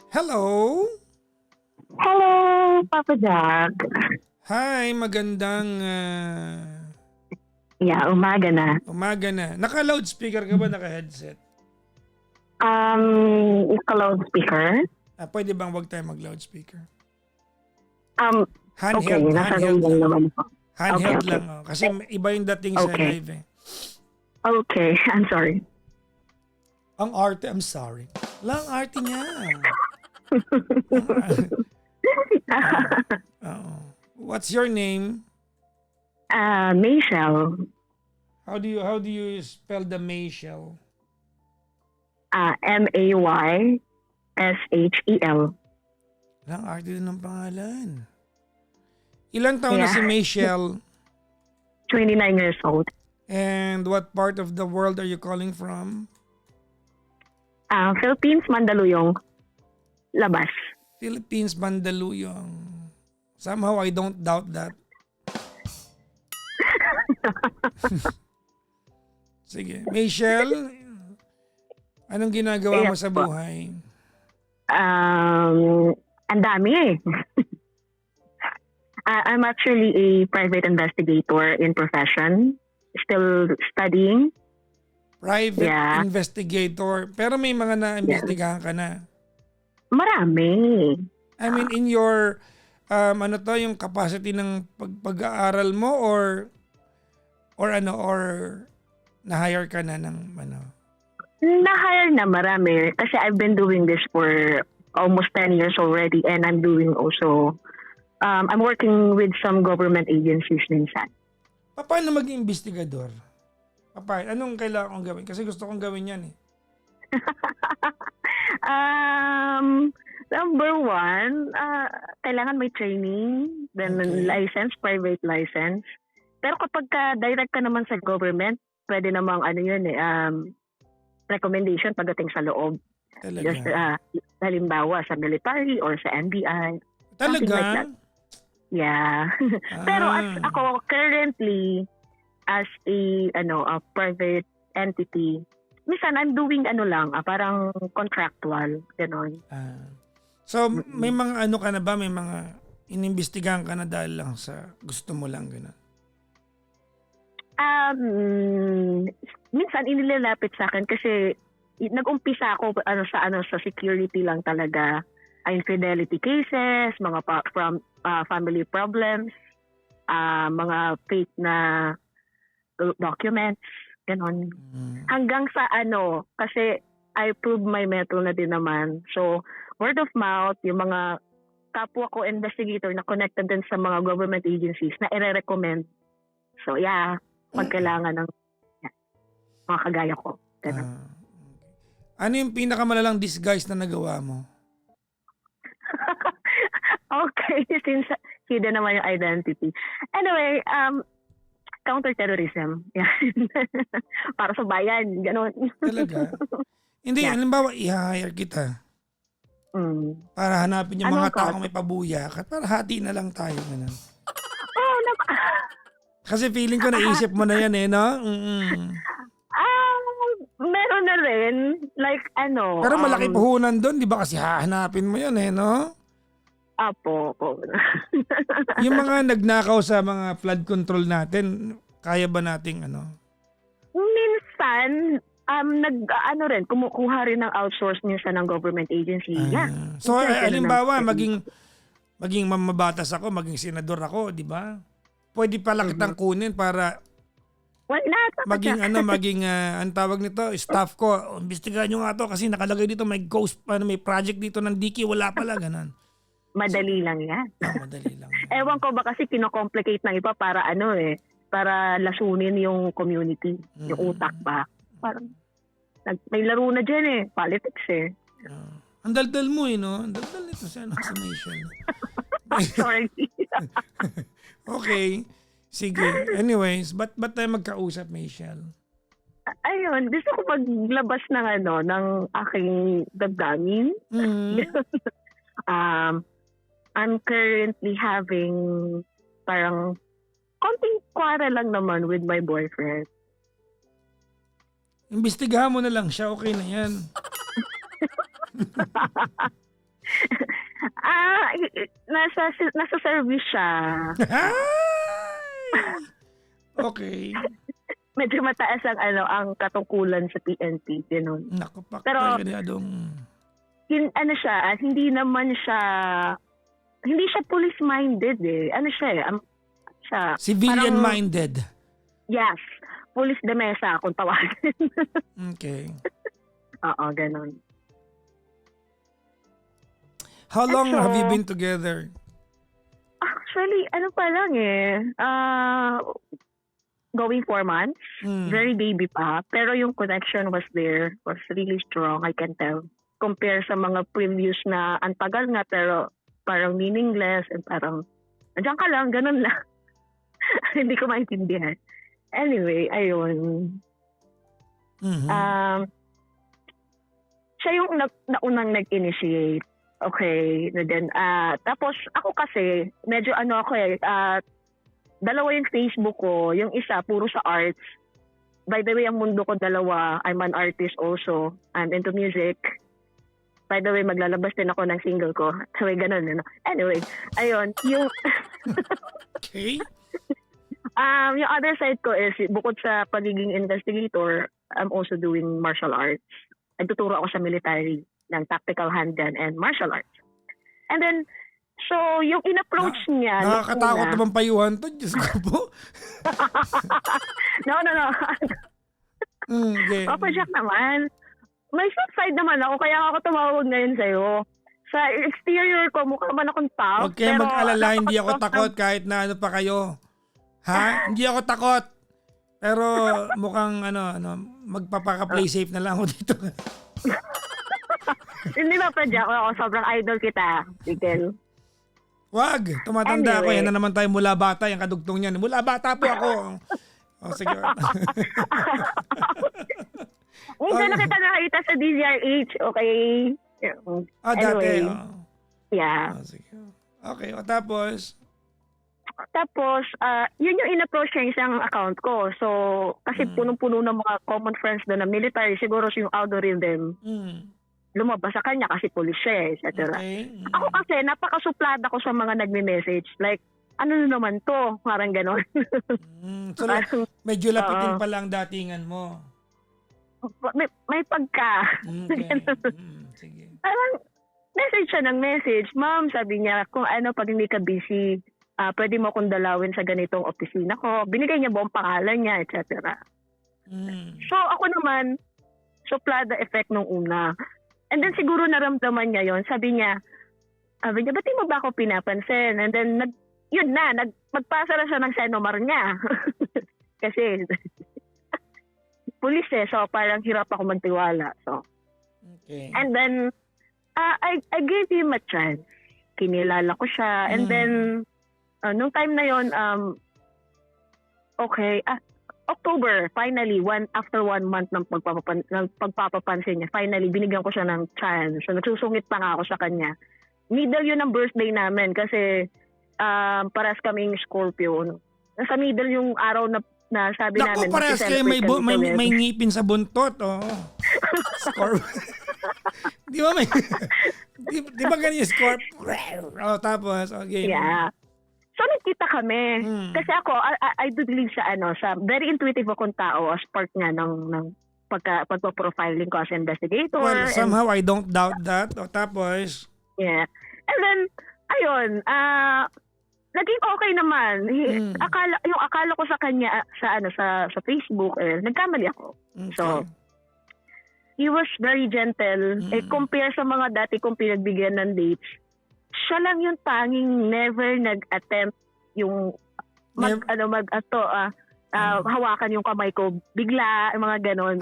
Hello! Hello, Papa Jack. Hi, magandang Yeah, umaga na. umaga na. Naka-loudspeaker ka ba? Naka-headset? Loudspeaker. Pwede bang wag tayo mag-loudspeaker? Okay, Handheld, nasa room handheld lang lang. naman po. Okay, Handheld okay. lang. Oh. Kasi iba yung dating sa Okay. live eh. Okay, I'm sorry. Ang arte, I'm sorry. Wala ang arte niya. Oo. What's your name? Michelle. How do you spell the Mayshell? Mayshl. Wala ang arte din ng pangalan. Ilang taon na Yeah, si Mayshell? 29 years old. And what part of the world are you calling from? Philippines, Mandaluyong. Labas. Philippines, Mandaluyong. Somehow I don't doubt that. Sige. Michelle, anong ginagawa mo Yes sa po. buhay? Ang dami eh. I'm actually a private investigator in profession. Still studying. Private Yeah. investigator. Pero may mga na-investigahan ka na. Marami. I mean, in your, yung capacity ng pag-aaral mo or na-hire ka na ng Na-hire na marami. Kasi I've been doing this for almost 10 years already and I'm doing also, I'm working with some government agencies minsan. Paano maging investigador? Anong kailangan kong gawin? Kasi gusto kong gawin yan eh. Number one, kailangan may training, then Okay. license, private license. Pero kapag direct ka naman sa government, pwede namang recommendation pagdating sa loob. Just Talaga. halimbawa sa military or sa NBI. Something like that. Talaga? Yeah. Pero as Ah. ako currently as a private entity, minsan I'm doing parang contractual, ganon. So, may mga ka na ba? May mga inimbestigahan ka na dahil lang sa gusto mo lang gano'n? Minsan inilalapit sa akin kasi nag-umpisa ako sa security lang talaga. Infidelity cases, mga family problems, mga fake na documents, ganon. Hanggang sa kasi I prove my mettle na din naman. So, word of mouth, yung mga kapwa ko investigator na connected din sa mga government agencies na i-recommend. So, yeah, pag kailangan ng mga kagaya ko. Ganun. Ano yung pinakamalalang disguise na nagawa mo? Okay, since hidden naman yung identity. Anyway, counterterrorism. Yan. Para sa bayan, gano'n. Talaga? Hindi, Yeah. halimbawa, i-hire kita para hanapin yung mga Anong taong cost? may pabuyak at para hati na lang tayo. Ganun. Oh, Kasi feeling ko naisip mo na yan eh, no? meron na rin. Like, Pero malaki puhunan doon, di ba? Kasi hahanapin mo yun eh, no? Apo. Yung mga nagnakaw sa mga flood control natin, kaya ba nating Minsan, kumukuha rin ng outsource minsan ng government agency. Yeah. So, Minsan, halimbawa, ganun maging mamabatas ako, maging senador ako, di ba? Pwede pala kitang kunin para Wala. maging ang tawag nito, staff ko, imbestigahan nyo nga to kasi nakalagay dito may ghost, may project dito ng Diki, wala pala, ganun. Madali lang yan. Madali lang. Ewan ko ba kasi kinocomplicate ng iba para para lasunin yung community, yung utak ba. Parang, may laro na dyan eh, politics eh. Ang daldal mo eh, no? Ang daldal nito sa Michelle. Sorry. Okay. Sige. Anyways, ba't tayo magkausap, Michelle? Ayun, gusto ko maglabas ng aking damdamin. I'm currently having parang konting quarrel lang naman with my boyfriend. Imbestigahan mo na lang siya, okay na yan. nasa service siya. Okay. Medyo mataas ang ang katungkulan sa PNP, ganun. Naku, Pero siya, hindi siya police minded eh. Siya civilian parang, minded. yes, police de mesa kung tawagin. Okay. Oo, ganun. How long have you been together? Actually, pa lang going 4 months. Very baby pa. Pero yung connection was there. Was really strong, I can tell. Compare sa mga previous na ang tagal nga pero parang meaningless and parang andiyan ka lang, ganun lang. Hindi ko maintindihan. Anyway, ayun. Siya yung naunang nag-initiate. Okay. And then, tapos ako kasi, medyo dalawa yung Facebook ko. Yung isa, puro sa arts. By the way, ang mundo ko dalawa. I'm an artist also. I'm into music. By the way, maglalabas din ako ng single ko. So, ganun. Anyway, ayun. Yung Okay. yung other side ko is, bukod sa pagiging investigator, I'm also doing martial arts. Nagtuturo ako sa military ng tactical handgun and martial arts. And then, so, yung in-approach niya... Nakakatakot naman payuhan to. Diyos ko po. No. Okay. Papa Jack naman. May soft side naman ako, kaya ako tumawag ngayon sa'yo. Sa exterior ko, mukha man akong tough. Huwag kayo mag-alala, hindi ako takot kahit na ano pa kayo. Ha? Hindi ako takot. Pero mukhang magpapaka-play safe na lang ako dito. Hindi ba, Papa Jack? Ako, sobrang idol kita. Miguel. Wag, tumatanda ako. Yan na naman tayo mula bata, yung kadugtong niyan. Mula bata po ako. Sige. Hindi na kita nakita sa DZRH, okay? Dati. Yeah. Sige. Okay, tapos? Tapos, yun yung in-approach niya isang account ko. So, kasi punong-puno ng mga common friends doon na military, siguro yung algorithm. Lumabas sa kanya kasi police siya, etc. Okay. Ako kasi, napakasuplada ko sa mga nagme-message. Like, ano na naman to? Parang gano'n. So, medyo lapitin pa lang datingan mo. May pagka. Okay. Sige. Parang, message siya ng message. Ma'am, sabi niya, kung pag hindi ka busy, pwede mo akong dalawin sa ganitong opisina ko. Binigay niya buong pangalan niya, etc. So, ako naman, suplada effect nung una. And then siguro naramdaman niya yon. Sabi niya, ba't di mo ba ako pinapansin? And then, magpasa na siya ng senomar niya. Kasi, pulis so parang hirap ako magtiwala. So, okay. And then, I gave him a chance. Kinilala ko siya. And then, nung time na yon, October, finally, after 1 month ng pagpapapansin niya, finally, binigyan ko siya ng chance. So, nagsusungit pa nga ako sa kanya. Middle yun ang birthday namin kasi paras kaming Scorpio. Nasa middle yung araw na sabi namin. Naku, paras kayo may ngipin sa buntot. Oh. Scorpio. Di ba di ba ganyan yung Scorpio? Tapos, okay. Yeah. So, nagkita kami. Kasi ako, I do believe sa very intuitive akong tao as part nga ng pagpo-profiling ko as investigator. Well, somehow I don't doubt that. Tapos? Yeah. And then, ayun, naging okay naman. Akala ko sa kanya, sa Facebook, nagkamali ako. Okay. So, he was very gentle. Compare sa mga dati kong pinagbigyan ng dates, siya lang yung tanging never nag-attempt yung hawakan yung kamay ko bigla, mga ganon.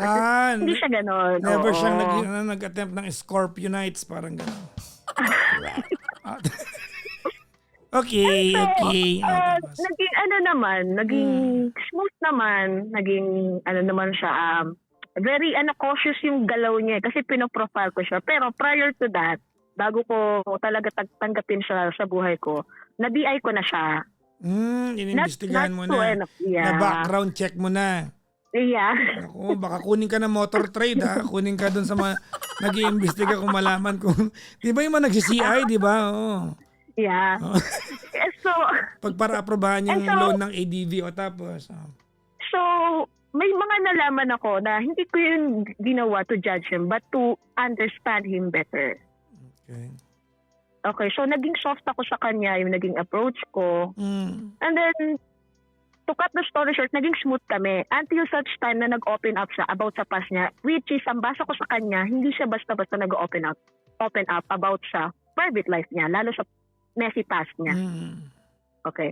Hindi siya ganon. Never siyang nag-attempt ng Scorpionites, parang ganon. Okay. Naging smooth naman, naging naman siya, very cautious yung galaw niya kasi pinoprofile ko siya. Pero prior to that, bago ko talaga tanggapin siya sa buhay ko, na-BI ko na siya. Inimbestigahan mo na. Na-background check mo na. Yeah. Ako, baka kunin ka ng motor trade Kunin ka dun sa mga nag-iimbestiga kung malaman kung... Di ba yung mga nag-CI, di ba? Oh. Yeah. Oh. So, Pag para aprobahan yung And so- loan ng ADV o tapos. so, may mga nalaman ako na hindi ko yun ginawa to judge him but to understand him better. Okay. Okay, so naging soft ako sa kanya, yung naging approach ko. And then, to cut the story short, naging smooth kami until such time na nag-open up siya about sa past niya, which is, ang basa ko sa kanya, hindi siya basta-basta nag-open up about sa private life niya, lalo sa messy past niya. Okay.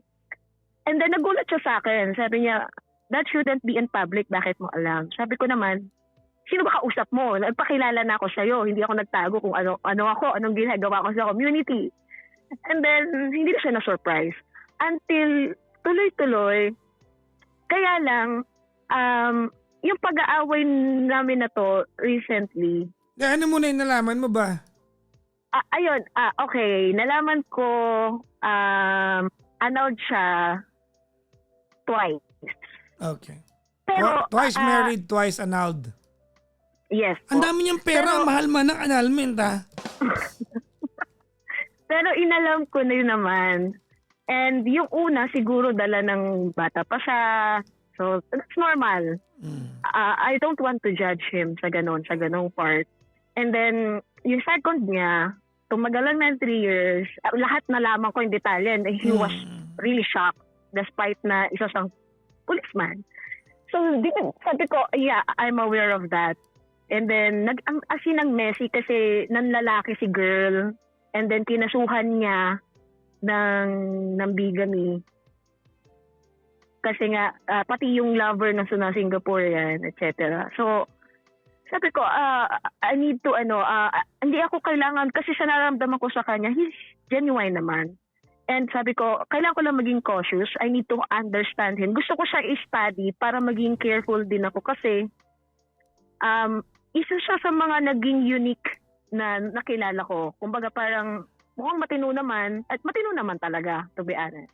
And then, nagulat siya sa akin. Sabi niya, that shouldn't be in public. Bakit mo alam? Sabi ko naman, sino ba kausap mo? Nagpakilala na ako sa'yo. Hindi ako nagtago kung ano ako, anong ginagawa ko sa community. And then, hindi na siya na-surprise. Until, tuloy-tuloy, kaya lang, yung pag-aaway namin na to recently, Ano muna yung nalaman mo ba? ayun, okay, nalaman ko, annulled siya twice. Okay. Pero, Twice married, twice annulled. yes po. Ang dami niyang pera, Pero- ang mahal man ng annulment Pero inalam ko na yun naman. And yung una, siguro dala ng bata pa siya. So, that's normal. I don't want to judge him sa ganong part. And then, yung second niya, tumagal lang ng 3 years, lahat nalaman ko yung detalye. And he was really shocked despite na isa siyang policeman. So, sabi ko, yeah, I'm aware of that. And then, asin ang messy kasi nanlalaki si girl. And then, kinasuhan niya ng bigamy. Kasi nga, pati yung lover na Singaporean, etc. So, sabi ko, I need to, hindi ako kailangan, kasi sa nararamdaman ko sa kanya, he's genuine naman. And sabi ko, kailangan ko lang maging cautious. I need to understand him. Gusto ko siya i-study para maging careful din ako kasi isa siya sa mga naging unique na nakilala ko. Kumbaga parang mukhang matino naman at matino naman talaga, to be honest.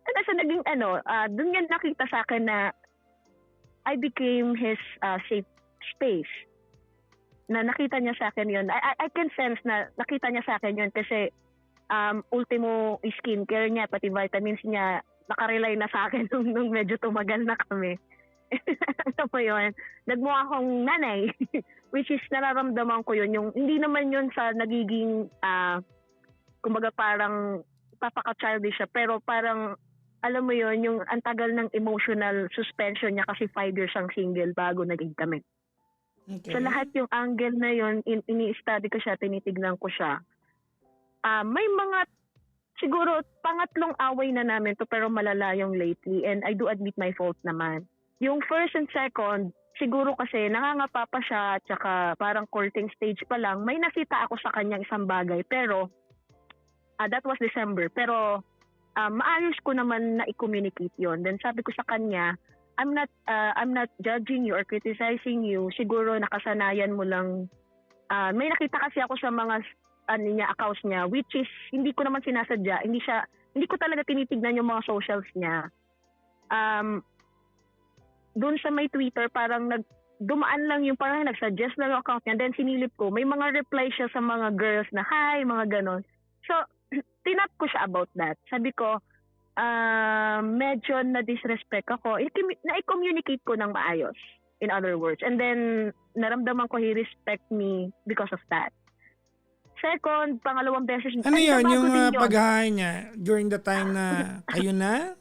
And as naging dun niya nakita sa akin na I became his safe space. Na nakita niya sa akin yun. I can sense na nakita niya sa akin yun kasi ultimo skincare niya, pati vitamins niya, nakarely na sa akin nung medyo tumagal na kami. Ano po yun? Nagmukha akong nanay, which is nararamdaman ko yun. Yung, hindi naman yun sa nagiging, kumbaga parang papaka-childish siya, pero parang, alam mo yun, yung antagal ng emotional suspension niya kasi 5 years ang single bago naging kami. Okay. So lahat yung angle na yun, ini-study ko siya, tinitignan ko siya. May mga, siguro, pangatlong away na namin to pero malala yung lately and I do admit my fault naman. Yung first and second, siguro kasi nangangapa pa siya tsaka parang courting stage pa lang, may nakita ako sa kanyang isang bagay pero that was December. Pero maayos ko naman na i-communicate yon. Then sabi ko sa kanya, I'm not judging you or criticizing you. Siguro nakasanayan mo lang. May nakita kasi ako sa mga accounts niya, which is hindi ko naman sinasadya. Hindi ko talaga tinitignan yung mga socials niya. Doon sa may Twitter, parang dumaan lang yung parang nag-suggest lang yung account niya. Then sinilip ko, may mga reply siya sa mga girls na hi, mga ganon. So, tinap ko siya about that. Sabi ko, medyo na-disrespect ako. Na-communicate ko ng maayos, in other words. And then, naramdaman ko he respect me because of that. Second, pangalawang beses. Ano yun, yung yun. paghahay niya during the time na kayo na?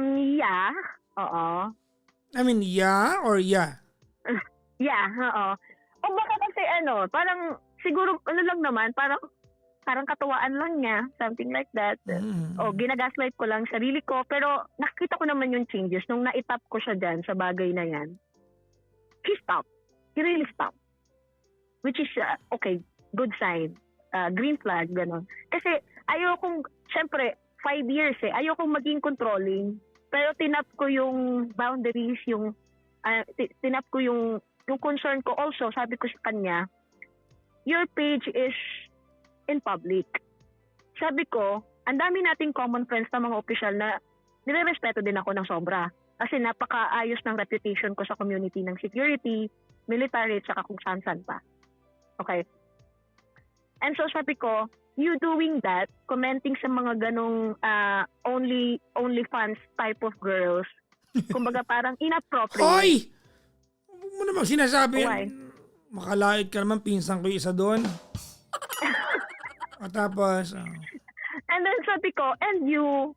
Yeah. Oo. I mean, yeah or yeah? Yeah, oo. O baka kasi parang siguro lang naman, parang katuwaan lang niya, something like that. O ginagaslight ko lang sarili ko, pero nakita ko naman yung changes nung naitap ko siya dyan sa bagay na yan. He stopped. He really stopped. Which is, okay, good sign. Green flag, gano'n. Kasi ayokong, syempre, 5 years ayokong maging controlling. Pero tinap ko yung boundaries, tinap ko yung concern ko also. Sabi ko sa kanya, your page is in public. Sabi ko, ang dami nating common friends na mga opisyal na nire-respeto din ako ng sobra. Kasi napakaayos ng reputation ko sa community ng security, military, at saka kung saan-saan pa. Okay. And so sabi ko, you doing that, commenting sa mga ganong only fans type of girls, kumbaga parang inappropriate. Hoy! Huwag mo namang sinasabi. Why? Makalait ka naman, pinsan ko yung isa doon. At tapos, And then sabi ko, and you're,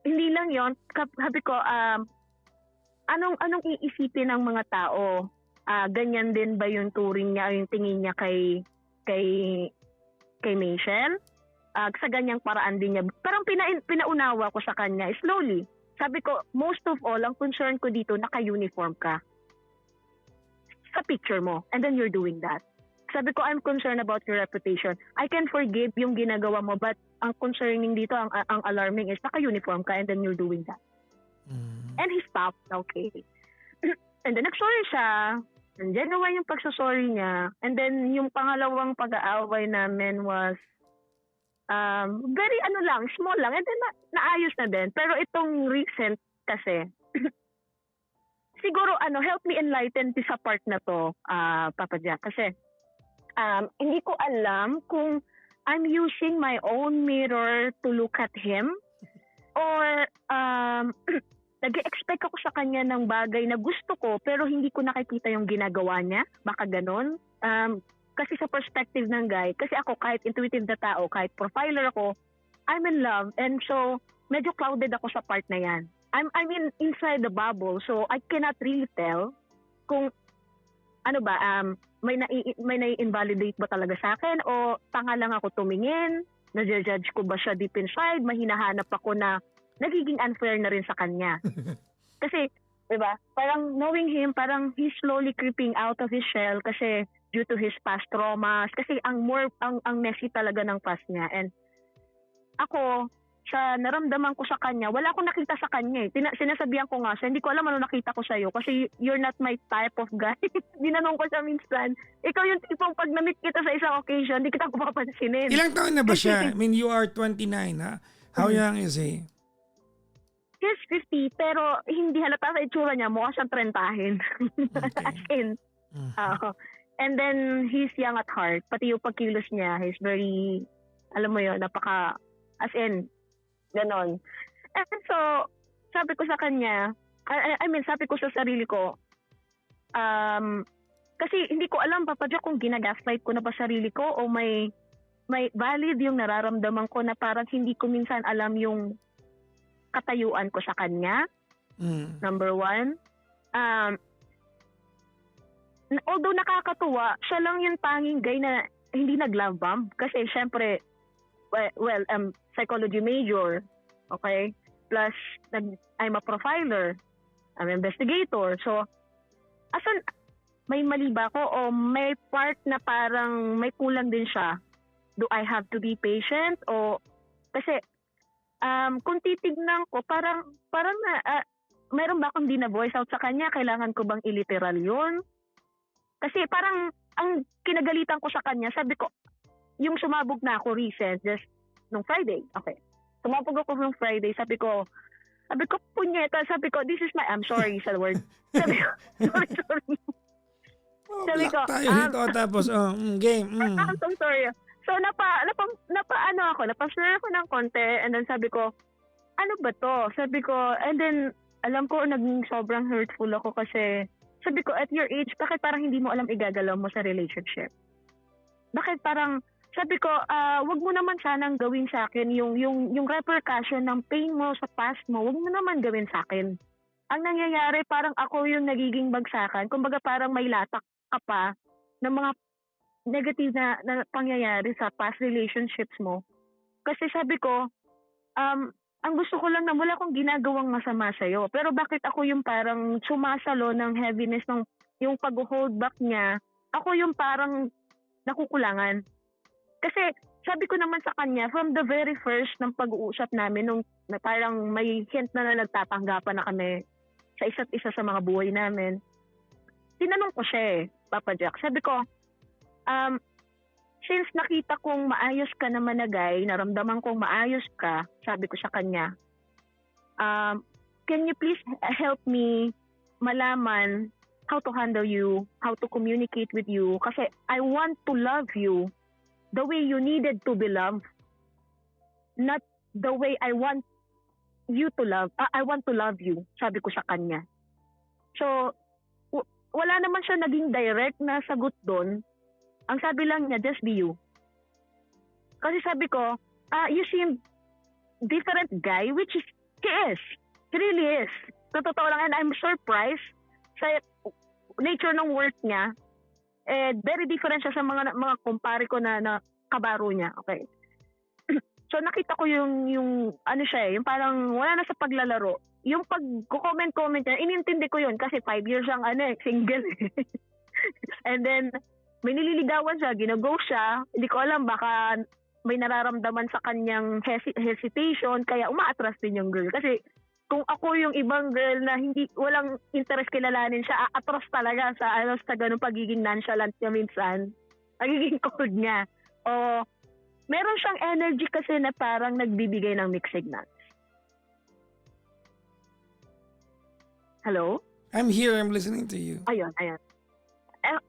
hindi lang yon, sabi ko, anong iisipin ng mga tao? Ganyan din ba yung turing niya, yung tingin niya kay Michelle? Sa ganyang paraan din niya. Parang pinaunawa ko sa kanya, slowly. Sabi ko, most of all, ang concern ko dito, naka-uniform ka sa picture mo. And then you're doing that. Sabi ko, I'm concerned about your reputation. I can forgive yung ginagawa mo, but ang concerning dito, ang alarming is naka-uniform ka and then you're doing that. And he stopped. Okay. And then nag-sorry siya. And genuine yung pagsasorry niya. And then yung pangalawang pag-aaway namin was very small lang. And then naayos na din. Pero itong recent kasi, siguro help me enlighten sa part na to, Papa Jack. Kasi hindi ko alam kung I'm using my own mirror to look at him or nag-expect ako sa kanya ng bagay na gusto ko pero hindi ko nakikita yung ginagawa niya. Baka ganon. Kasi sa perspective ng guy, kasi ako kahit intuitive na tao, kahit profiler ako, I'm in love. And so, medyo clouded ako sa part na yan. I'm inside the bubble, so I cannot really tell kung may nai-invalidate ba talaga sa akin o tanga lang ako tumingin, na-judge ko ba siya deep inside, mahinahanap ako na nagiging unfair na rin sa kanya. Kasi, diba, parang knowing him, parang he's slowly creeping out of his shell kasi due to his past traumas. Kasi ang messy talaga ng past niya. And ako, sa naramdaman ko sa kanya, wala akong nakita sa kanya eh. Sinasabihan ko nga siya, hindi ko alam ano nakita ko sa'yo kasi you're not my type of guy. Dinanong ko siya minsan. Ikaw yung tipong pag na-meet kita sa isang occasion, hindi kita papansinin. Ilang taon na ba siya? I mean, you are 29, ha? How young is he? He's 50, pero hindi halata sa itsura niya. Mukha siyang 30. Okay. As in. And then, he's young at heart. Pati yung pagkilos niya, he's very, alam mo yun, as in, ganon. And so, sabi ko sa kanya, sabi ko sa sarili ko, kasi hindi ko alam, Papa Jack, kung ginagaslight ko na ba sarili ko o may valid yung nararamdaman ko na parang hindi ko minsan alam yung katayuan ko sa kanya. Number one. Although nakakatuwa, siya lang yung tanging guy na hindi nag-love bomb. Kasi syempre, psychology major, okay? Plus, I'm a profiler, I'm an investigator. So, asan, may mali ba ako o may part na parang may kulang din siya? Do I have to be patient? O, kasi, kung titignan ko, parang mayroon ba akong di na voice out sa kanya? Kailangan ko bang iliteral yun? Kasi parang, ang kinagalitan ko sa kanya, sabi ko, yung sumabog na ako recent, just nung Friday, okay. Sumabog ako nung Friday, sabi ko, punyeta, this is my, I'm sorry sa word. Sabi ko, sorry. Sabi ko, tayo nito, tapos, game. I'm so sorry. So, napasure ako ng konti, and then sabi ko, ano ba to? Sabi ko, and then, alam ko, naging sobrang hurtful ako kasi, sabi ko, at your age, bakit parang hindi mo alam igagalaw mo sa relationship? Bakit parang, sabi ko, wag mo naman sanang gawin sa akin yung repercussion ng pain mo sa past mo, wag mo naman gawin sa akin. Ang nangyayari, parang ako yung nagiging bagsakan. Kumbaga parang may latak ka pa ng mga negative na pangyayari sa past relationships mo. Kasi sabi ko, ang gusto ko lang na wala akong ginagawang masama sa'yo. Pero bakit ako yung parang sumasalo ng heaviness ng yung pag-hold back niya, ako yung parang nakukulangan. Kasi sabi ko naman sa kanya, from the very first ng pag-uusap namin, nung na parang may hint na nagtatanggapan na kami sa isa't isa sa mga buhay namin, tinanong ko siya Papa Jack. Sabi ko, since nakita kong maayos ka naman na guy, naramdaman kong maayos ka, sabi ko sa kanya, can you please help me malaman how to handle you, how to communicate with you, kasi I want to love you, the way you needed to be loved, not the way I want you to love. I want to love you, sabi ko sa kanya. So, wala naman siya naging direct na sagot doon. Ang sabi lang niya, just be you. Kasi sabi ko, you seem different guy, which is, he is. He really is. Totoo lang, and I'm surprised sa nature ng work niya. Very different siya sa mga kumpare ko na kabaro niya. Okay. So nakita ko yung ano siya yung parang wala na sa paglalaro. Yung pag-comment niya, inintindi ko yun kasi 5 years ang single. And then, may nililigawan siya, ginago siya. Hindi ko alam, baka may nararamdaman sa kanyang hesitation, kaya umaatras din yung girl. Kasi kung ako yung ibang girl na walang interest kilalanin siya, aatras talaga sa ganung pagiging nonchalant niya minsan. Pagiging cold niya. O, meron siyang energy kasi na parang nagbibigay ng mixed signals. Hello? I'm here, I'm listening to you. Ayun.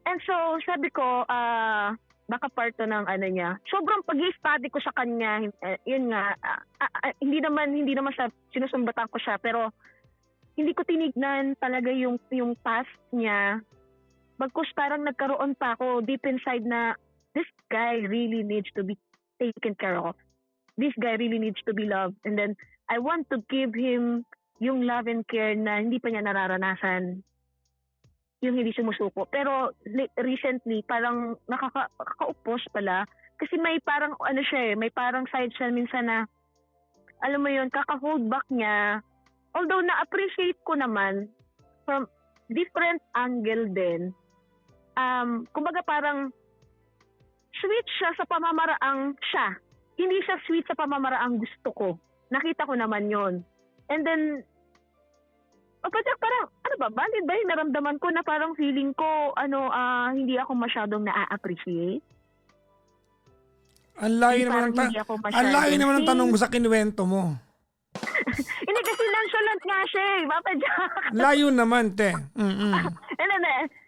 And so, sabi ko, baka part to ng niya. Sobrang pag-i-study ko sa kanya, yun nga, hindi naman sa sinusumbatan ko siya, pero hindi ko tinignan talaga yung past niya. Bagkus parang nagkaroon pa ako deep inside na this guy really needs to be taken care of. This guy really needs to be loved. And then, I want to give him yung love and care na hindi pa niya nararanasan. Yung hindi sumusuko. Pero recently, parang nakaka-oppose pala. Kasi may parang, may parang side siya minsan na, alam mo yun, kaka-hold back niya. Although na-appreciate ko naman, from different angle din, kumbaga parang, sweet siya sa pamamaraang siya. Hindi siya sweet sa pamamaraang gusto ko. Nakita ko naman yon. And then, parang, valid ba yung naramdaman ko na parang feeling ko, hindi ako masyadong na-appreciate? Ang layo naman ang tanong mo sa kinuwento mo. Hindi kasi nonchalant nga siya Papa Jack. Layo naman, te.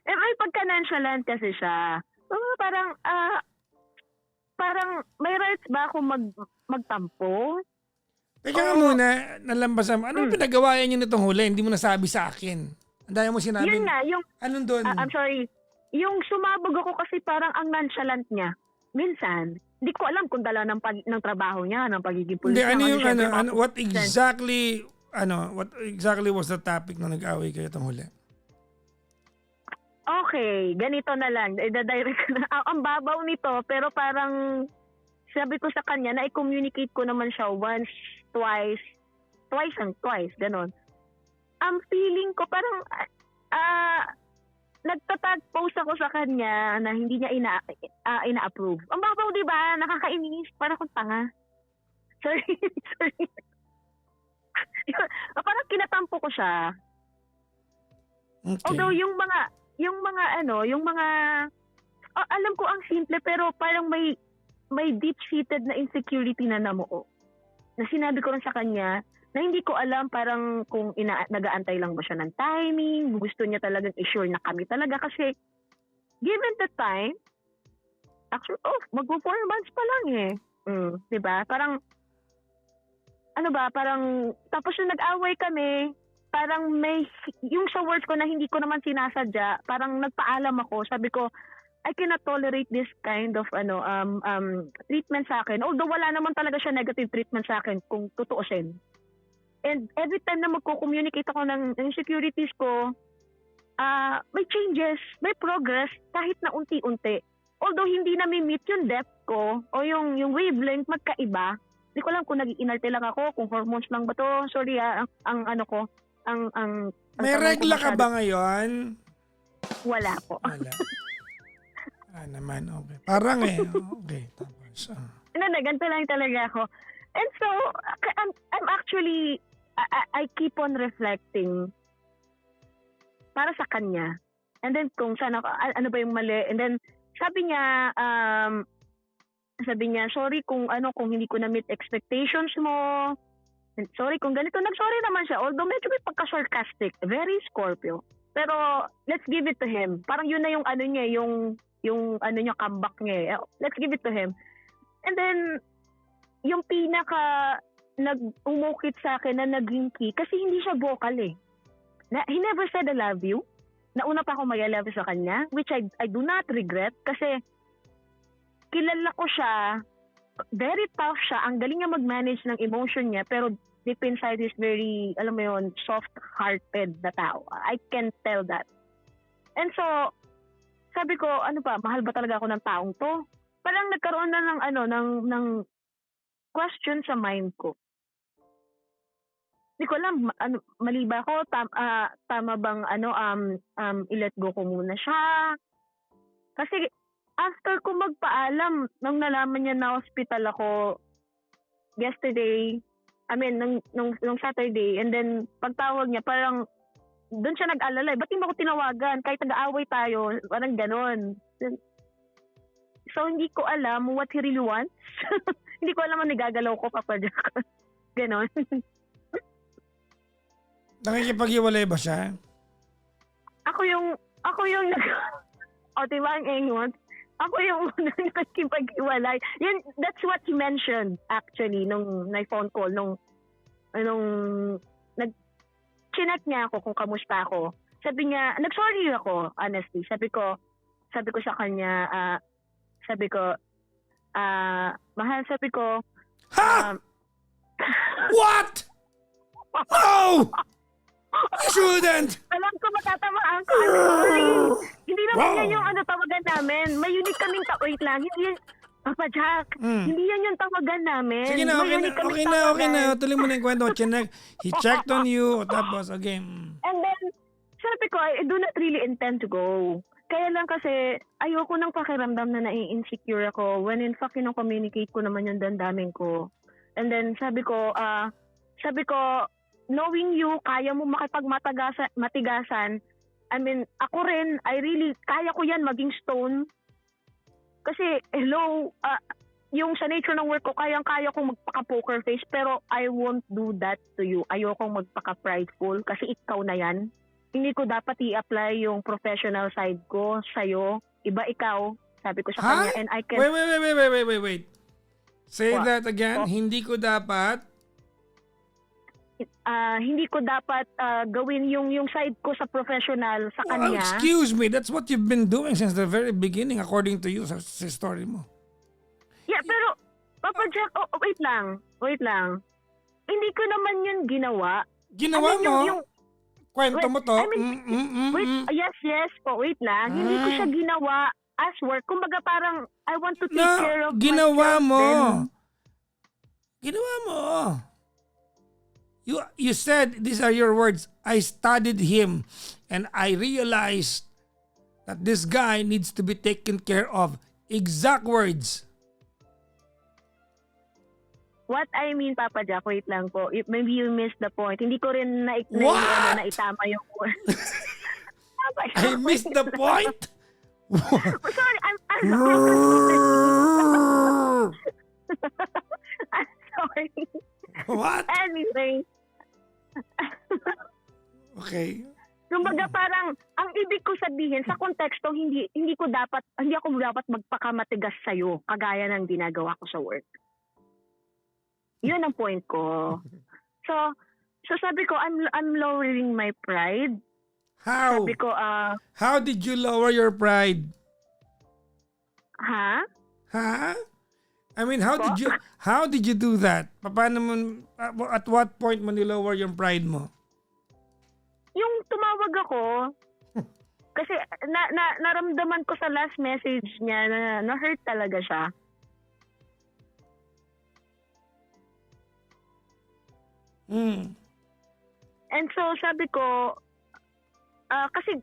May pagka-nonchalant kasi siya. Parang may rights ba ako magtampo? Teka nga muna, nalambasan mo. Ano pinagawa niyo nitong huli? Hindi mo nasabi sa akin. Ang daya mo sinabi. Yun nga, anong doon? I'm sorry. Yung sumabog ako kasi parang ang nonchalant niya. Minsan, hindi ko alam kung dala ng trabaho niya, ng pagiging pulis. Hindi, what exactly was the topic na nag-away kayo itong huli? Okay, ganito na lang. I-direct na. Ang babaw nito, pero parang sabi ko sa kanya na i-communicate ko naman siya once, twice, ganon. Ang feeling ko parang nagtatag post ako sa kanya na hindi niya ina-approve. Ang babaw, di ba? Nakakainis. Parang akong tanga. Sorry. Parang kinatampo ko siya. Okay. Although yung mga alam ko ang simple pero parang may deep-seated na insecurity na namuo. Na sinabi ko rin sa kanya na hindi ko alam parang kung nag-aantay lang ba siya ng timing, gusto niya talagang i-sure na kami talaga kasi given the time, actually, mag-4 months pa lang diba? Parang, parang, tapos yung nag-away kami, parang yung sa words ko na hindi ko naman sinasadya, parang nagpaalam ako, sabi ko, I cannot tolerate this kind of treatment sa akin. Although wala naman talaga siya negative treatment sa akin kung tutuusin. And every time na magko-communicate ako ng insecurities ko, may changes, may progress kahit na unti-unti. Although hindi na meet yung depth ko o yung wavelength magkaiba. Hindi ko alam kung nag-iinarte lang ako, kung hormones lang ba to. Sorry may regla ka ba ngayon? Wala po. Wala. Naman, okay. Parang okay. Tapos, ganito lang talaga ako. And so, I'm actually, I keep on reflecting para sa kanya. And then, kung saan ako, ano ba yung mali. And then, sabi niya, sorry kung hindi ko na-meet expectations mo. And sorry kung ganito. Nag-sorry naman siya. Although medyo may pagka-sarcastic. Very Scorpio. Pero, let's give it to him. Parang yun na yung yung ano niya, comeback niya eh. Let's give it to him. And then, yung pinaka nag-umukit sa akin na naging key, kasi hindi siya vocal eh. He never said I love you. Nauna pa ako mag-I love you sa kanya, which I do not regret kasi kilala ko siya, very tough siya, ang galing niya mag-manage ng emotion niya, pero deep inside is very, alam mo yun, soft-hearted na tao. I can tell that. And so, sabi ko, ano ba, mahal ba talaga ako ng taong to? Parang nagkaroon na ng question sa mind ko. Hindi ko alam, mali ba ako? Tama bang i-let go ko muna siya? Kasi after ko magpaalam, nung nalaman niya na hospital ako yesterday, nung Saturday, and then pagtawag niya, parang doon siya nag-alala. Ba't hindi mo ako tinawagan? Kahit nag-aaway tayo, parang ganon. So, hindi ko alam what he really wants. Hindi ko alam ang nagagalaw ko, Papa Jack. Ganon. Nakikipag-iwalay ba siya? Ako yung diba ang ingot? Ako yung nakikipag-iwalay. That's what he mentioned actually nung phone call, nung chinek niya ako kung kamusta ako. Sabi niya, nag-sorry ako, honestly. Sabi ko sa kanya, mahal, sabi ko, What? No! You shouldn't! Alam ko matatamaan ko. I'm sorry. Hindi naman yan yung tawagan namin. May unique kaming wait lang. Hindi yan, Papa Jack, hindi yan yung tawagan namin. Sige na, okay na. Tuloy mo na yung kwento. He checked on you, tapos, okay. And then, sabi ko, I do not really intend to go. Kaya lang kasi, ayoko nang pakiramdam na nai-insecure ako when in fact, communicate ko naman yung damdamin ko. And then, sabi ko, knowing you, kaya mo makipagmatigasan. Ako rin, kaya ko yan maging stone. Kasi, hello, yung sa nature ng work ko, kaya kong magpaka-poker face, pero I won't do that to you. Ayokong magpaka-prideful, kasi ikaw na yan. Hindi ko dapat i-apply yung professional side ko sa'yo. Iba ikaw, sabi ko sa kanya. And I can... Wait. Say What? that again. Hindi ko dapat... hindi ko dapat gawin yung side ko sa professional sa kanya. Excuse me, that's what you've been doing since the very beginning according to you sa story mo. Yeah, pero Papa Jack, wait lang. Hindi ko naman yun ginawa. Ginawa mo? Kwento mo to? Yes po, wait lang. Hindi ko siya ginawa as work. Kumbaga parang I want to take care of ginawa myself. mo. Ginawa mo. You said, these are your words, I studied him and I realized that this guy needs to be taken care of. Exact words. What I mean, Papa Jack, wait lang po. Maybe you missed the point. Hindi ko rin naitama yung word. I missed the point? Sorry, I'm sorry. What? Anyway. Okay. Kumbaga parang ang ibig ko sabihin sa konteksto hindi ako dapat magpakamatigas sa iyo kagaya ng ginagawa ko sa work. 'Yun ang point ko. So sabi ko I'm lowering my pride. How? Sabi ko how did you lower your pride? Ha? How did you do that? Paano mo, at what point mo nilower yung pride mo? Yung tumawag ako, kasi naramdaman ko sa last message niya na hurt talaga siya. And so sabi ko, kasi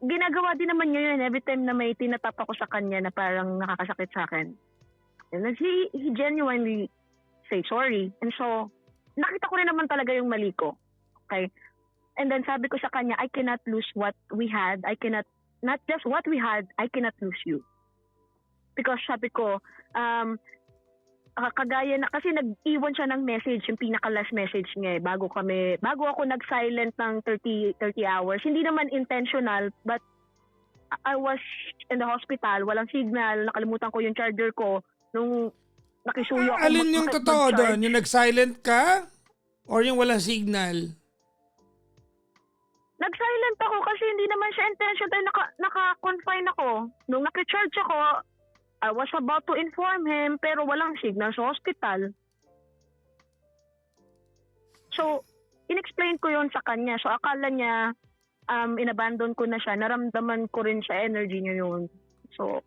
ginagawa din naman niya yun every time na may tinatap ako sa kanya na parang nakakasakit sa akin. And then he genuinely say sorry. And so, nakita ko rin naman talaga yung mali ko. Okay? And then sabi ko sa kanya, I cannot lose what we had. Not just what we had, I cannot lose you. Because sabi ko, kagaya na, kasi nag-iwan siya ng message, yung pinaka-last message niya bago ako nag-silent ng 30 hours. Hindi naman intentional, but I was in the hospital, walang signal, nakalimutan ko yung charger ko nung nakisuyo ako. Alin yung totoo doon? Yung nag-silent ka? Or yung walang signal? Nag-silent ako kasi hindi naman siya intentional. Naka-confine ako. Nung nakicharge ako, I was about to inform him pero walang signal sa hospital. So, in-explain ko yon sa kanya. So, akala niya inabandon ko na siya. Naramdaman ko rin sa energy niya yun. So,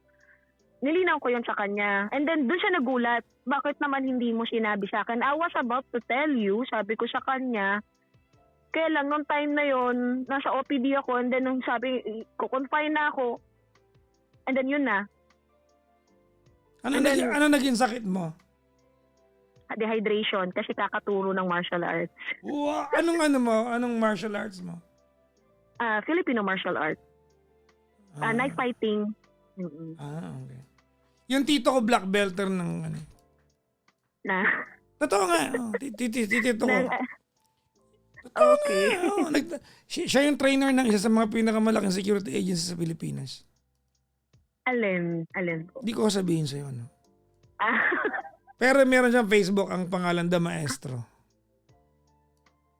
nilinaw ko yon sa kanya. And then, doon siya nagulat. Bakit naman hindi mo sinabi sa akin? I was about to tell you, sabi ko sa kanya. Kaya lang, nung time na yon nasa OPD ako. And then, nung sabi, kukonfine na ako. And then, yun na. Ano naging sakit mo? Dehydration kasi kakaturo ng martial arts. Wow, anong martial arts mo? Filipino martial arts. Knife fighting. Mm-mm. Okay. Yung tito ko black belter ng ano. Na. Totoo nga. Tito ko. Okay. Siya yung trainer ng isa sa mga pinakamalaking security agency sa Pilipinas. Alin po. Di ko sabihin sa'yo, ano. Pero meron siyang Facebook, ang pangalan The Maestro.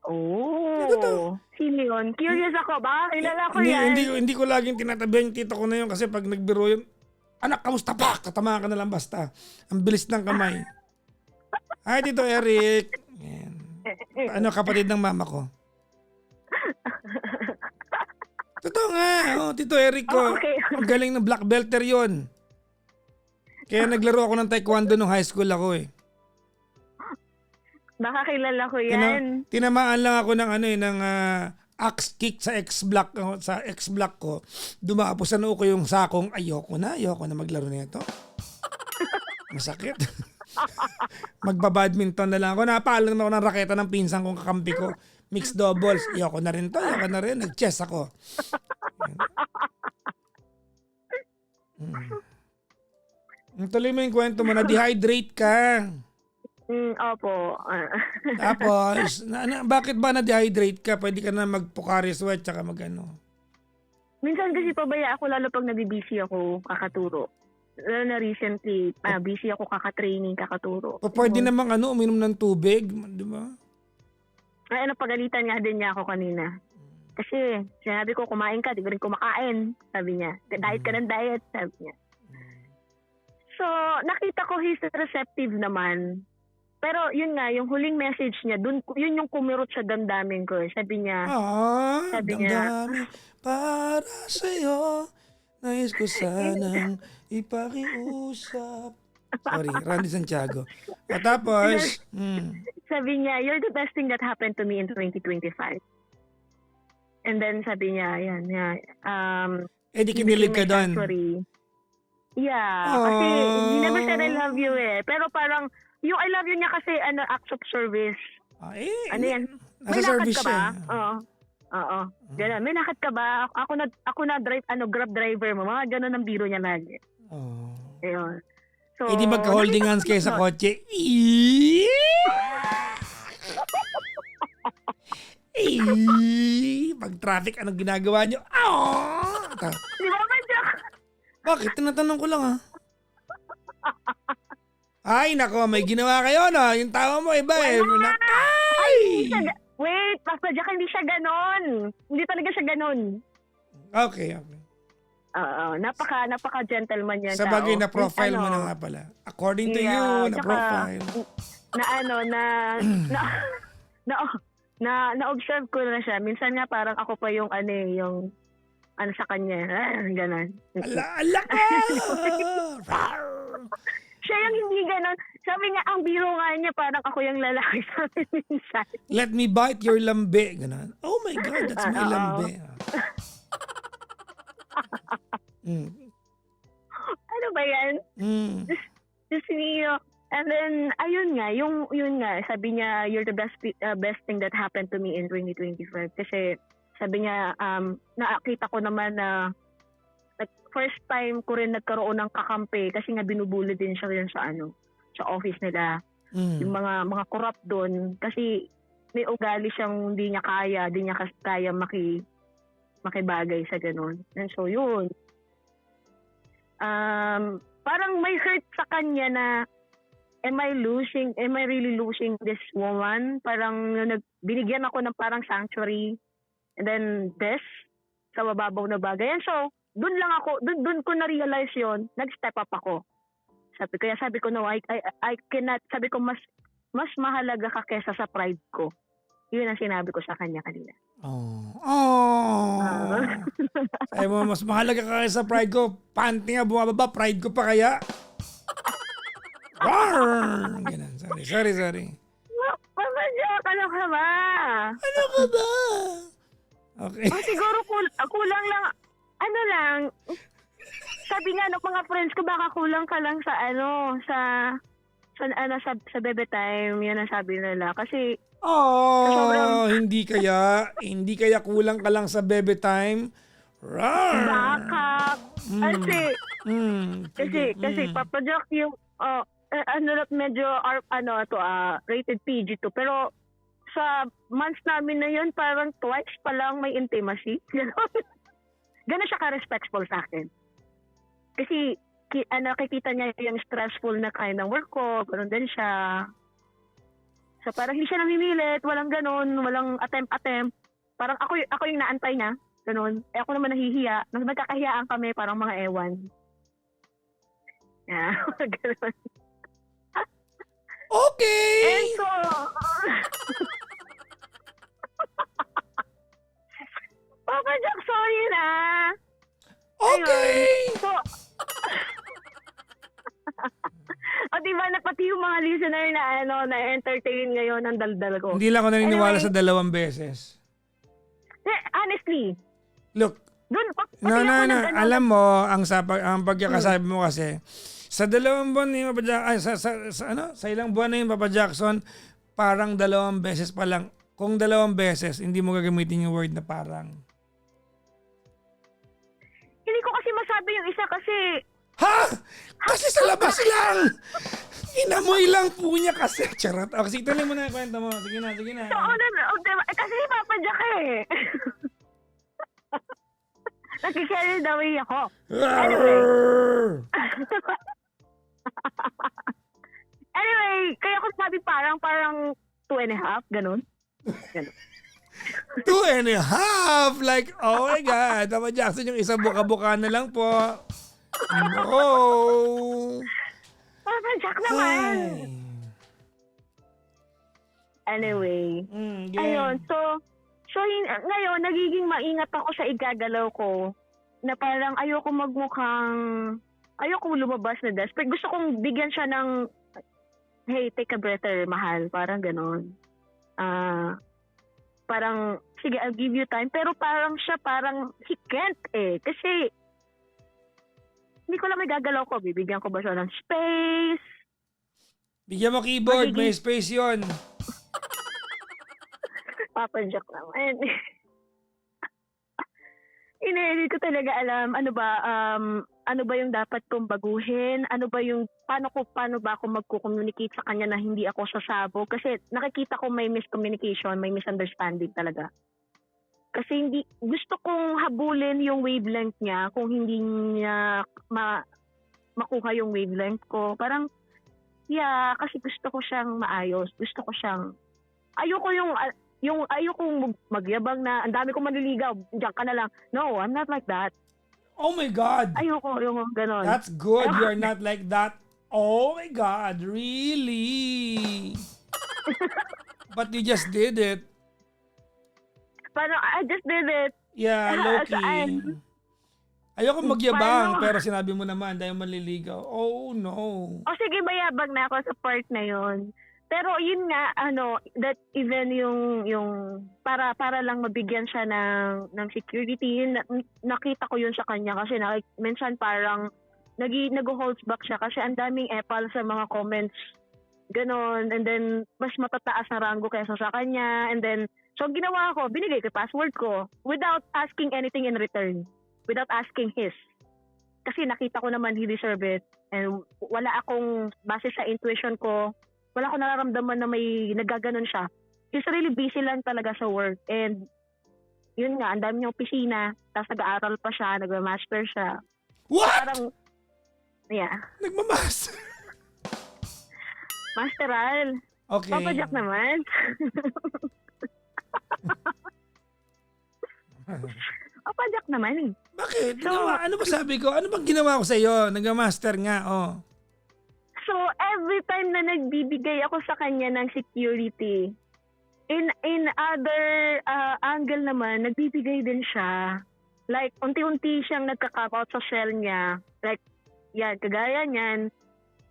Oh. Sino yun? Curious ako ba? Kilala ko yan. Hindi ko laging tinatabihan yung tito ko na yun kasi pag nagbiro yun, anak, kamusta pa? Katama ka na lang basta. Ang bilis ng kamay. Hi, Tito Eric. Yan. Ano, kapatid ng mama ko. Totoo nga. Tito Eric ko. Okay. Ang galing ng black belter yun. Kaya naglaro ako ng taekwondo nung high school ako eh. Baka kilala ko yan. Tinamaan lang ako ng axe kick sa X-block ko. Dumapos sa noo ko yung sakong ayoko na maglaro nito. Masakit. Magbabadminton na lang ako. Napaalam naman ako ng raketa ng pinsan kong kakampi ko. Mixed doubles. Ayoko na rin to. Nag-chess ako. Tuloy mo yung kwento mo, na-dehydrate ka. Opo. Tapos, bakit ba na-dehydrate ka? Pwede ka na mag-Pocari Sweat tsaka mag-ano. Minsan kasi pabaya ako lalo pag nag-busy ako kakaturo. Lalo na recently, busy ako kakatraining, kakaturo. Pwede namang uminom ng tubig, di ba? Ay, pagalitan nga din niya ako kanina. Kasi sinabi ko, kumain ka, di ko rin kumakain. Sabi niya, diet ka ng diet, sabi niya. So, nakita ko he's receptive naman. Pero yun nga, yung huling message niya, yun yung kumirot sa damdamin ko. Sabi niya, damdamin para sa'yo, nais ko sanang ipakiusap. Sorry, Randy Santiago. At tapos, sabi niya, you're the best thing that happened to me in 2025. And then sabi niya, di kinilig ka doon. Sorry. Yeah, kasi he never said I love you eh. Pero parang, yung I love you niya kasi acts of service. Ano yan? Nasa service ka ba? siya. Oo. Ganun. May lakad ka ba? Ako na drive, grab driver mo. Mga ganun ang biro niya lagi. Ayun. So, di magka-holding hands kayo sa kotse. Pag traffic, anong ginagawa niyo? Di ba ba, Jack? Bakit? Tinatanong ko lang Ay, nako, may ginawa kayo, no? Yung tawa mo, iba eh. Wait, Papa Jack, hindi siya ganon. Hindi talaga siya ganon. Okay. Oo, napaka-gentleman yan. Sa bagay na profile mo na nga pala. According to you, na profile. Na-observe ko na siya. Minsan nga parang ako pa yung sa kanya. Ganon. Ala ka! Siya yung hindi ganon. Sabi nga, ang biro nga niya, parang ako yung lalaki sa akin minsan. Let me bite your lambe. Ganon. Oh my God, that's my lambe. Ano ba yan? Just niyo. And then, yun nga, sabi niya, you're the best thing that happened to me in 2025. Kasi, sabi niya, nakita ko naman na first time ko rin nagkaroon ng kakampi kasi nga binubuli din siya rin sa office nila. Yung mga corrupt doon kasi may ugali siyang di niya kaya makibagay sa ganun. And so yun, parang may hurt sa kanya na am I really losing this woman? Parang binigyan ako ng parang sanctuary and then this sa mababaw na bagay. And so, doon ko na-realize yon, nag-step up ako. Sabi ko, no, I cannot, sabi ko, mas mahalaga ka kesa sa pride ko. Yun ang sinabi ko sa kanya kanina. Ay mo, mas mahalaga ka sa pride ko. Panty nga bumababa, pride ko pa kaya. Ganun. Sorry. Pamadya ka lang ka ba? Ano ka ba? Okay. Siguro kulang lang, sabi nga ng mga friends ko, baka kulang ka lang sa sa bebe time. Yan ang sabi nila. Kasi, hindi kaya kulang ka lang sa bebe time. Rawr! Baka. Kasi papadyak yung, medyo, rated PG to. Pero, sa months namin na yun, parang twice pa lang may intimacy. Gano'n siya ka-respectful sa akin. Kasi, nakikita niya yung stressful na kind ng work ko, gano'n din siya. So parang hindi siya namimilit, walang gano'n, walang attempt. Parang ako yung naantay niya, gano'n. Ako naman nahihiya, nagkakahiyaan kami, parang mga ewan. Yeah, gano'n. Okay! And so, Papa Jack, sorry na. Okay! Ayun. So, diba na pati yung mga listener na na-entertain ngayon ang daldal ko. Hindi lang ako naniniwala sa 2 beses. Honestly. Look. No. Alam mo, ang pagkakasabi mo kasi, sa 2 buwan ni Papa Jackson, sa ilang buwan na yun, Papa Jackson, parang 2 beses pa lang. Kung 2 beses, hindi mo gagamitin yung word na parang. Hindi ko kasi masabi yung isa kasi... Ha? Kasi sa labas lang! Inamoy lang po niya kasi. Charot. Sige, tuloy mo na yung kwento mo. Sige na. So, kasi Papa Jack eh. Nag-carry the way ako. Anyway, kaya ko sabi parang 2.5, ganun. 2.5! Like, oh my God. Papa Jackson, yung isa buka-buka na lang po. No! Papa Jack naman. Anyway. Ayun, so ngayon, nagiging maingat ako sa igagalaw ko na parang ayoko lumabas na desperate. Gusto kong bigyan siya ng, hey, take a breather, mahal. Parang ganon. Parang, sige, I'll give you time. Pero parang he can't eh. Kasi, hindi ko lang may gagalaw ko. Bibigyan ko ba siya ng space? Bigyan mo keyboard, may space yon. Papa Jack naman. Hindi ko talaga alam ano ba yung dapat kong baguhin, paano ba ako magko-communicate sa kanya na hindi ako sasabog, kasi nakikita ko may miscommunication, may misunderstanding talaga. Kasi gusto kong habulin yung wavelength niya kung hindi niya makuha yung wavelength ko. Parang kasi gusto ko siyang maayos, gusto ko siyang ayokong magyabang na ang dami kong manliligaw, diyan ka na lang. No, I'm not like that. Oh my God! Ayoko ganon. That's good. You're not like that. Oh my God, really? But you just did it. I just did it. Yeah, Loki. Ayoko magyabang, pero sinabi mo naman dahil manliligaw. Oh no. Sige, mayabang na ako sa part na yon. Pero yun nga, that even yung para lang mabigyan siya ng security, nakita ko yun sa kanya kasi minsan parang nag-holds back siya kasi ang daming epal sa mga comments. Ganon. And then, mas matataas na rango kaysa sa kanya. And then, so ginawa ko, binigay ko password ko without asking anything in return. Without asking his. Kasi nakita ko naman he deserve it. And wala akong, base sa intuition ko, wala akong nararamdaman na may nagaganon siya. He's really busy lang talaga sa work. And yun nga, ang dami niyang opisina. Tapos nag-aaral pa siya, nag-master siya. What? Parang, Yeah. Nagmamaster. Masteral. Okay. Papa Jack naman. Papa Jack naman eh. Bakit? So, Ano ba sabi ko? Ano bang ginawa ko sa'yo? Nagmamaster nga, oh. So, every time na nagbibigay ako sa kanya ng security, in other angle naman, nagbibigay din siya. Like, unti-unti siyang nagka-cap out sa shell niya. Like, yan, kagaya niyan,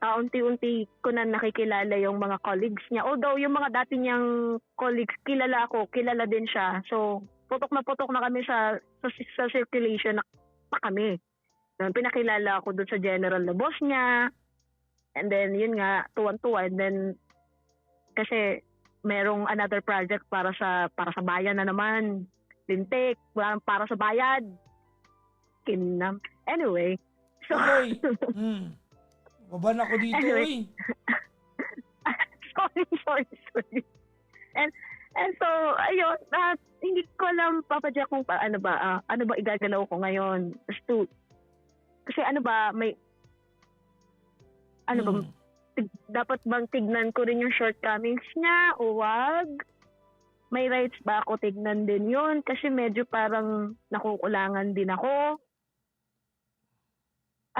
unti-unti ko na nakikilala yung mga colleagues niya. Although, yung mga dati niyang colleagues, kilala din siya. So, putok na kami sa circulation na kami. Pinakilala ako dun sa general na boss niya. And then, yun nga, tuwan-tuwa. And then, kasi merong another project para sa bayan na naman. Lintik, para sa bayad. Kinam. Anyway. So, Okay. Baban ako dito, Anyway. sorry. And so, ayun, hindi ko alam, Papa Jack, kung ano ba igagalaw ko ngayon. Kasi dapat bang tignan ko rin yung shortcomings niya o wag? May rights ba ako tignan din yun? Kasi medyo parang nakukulangan din ako.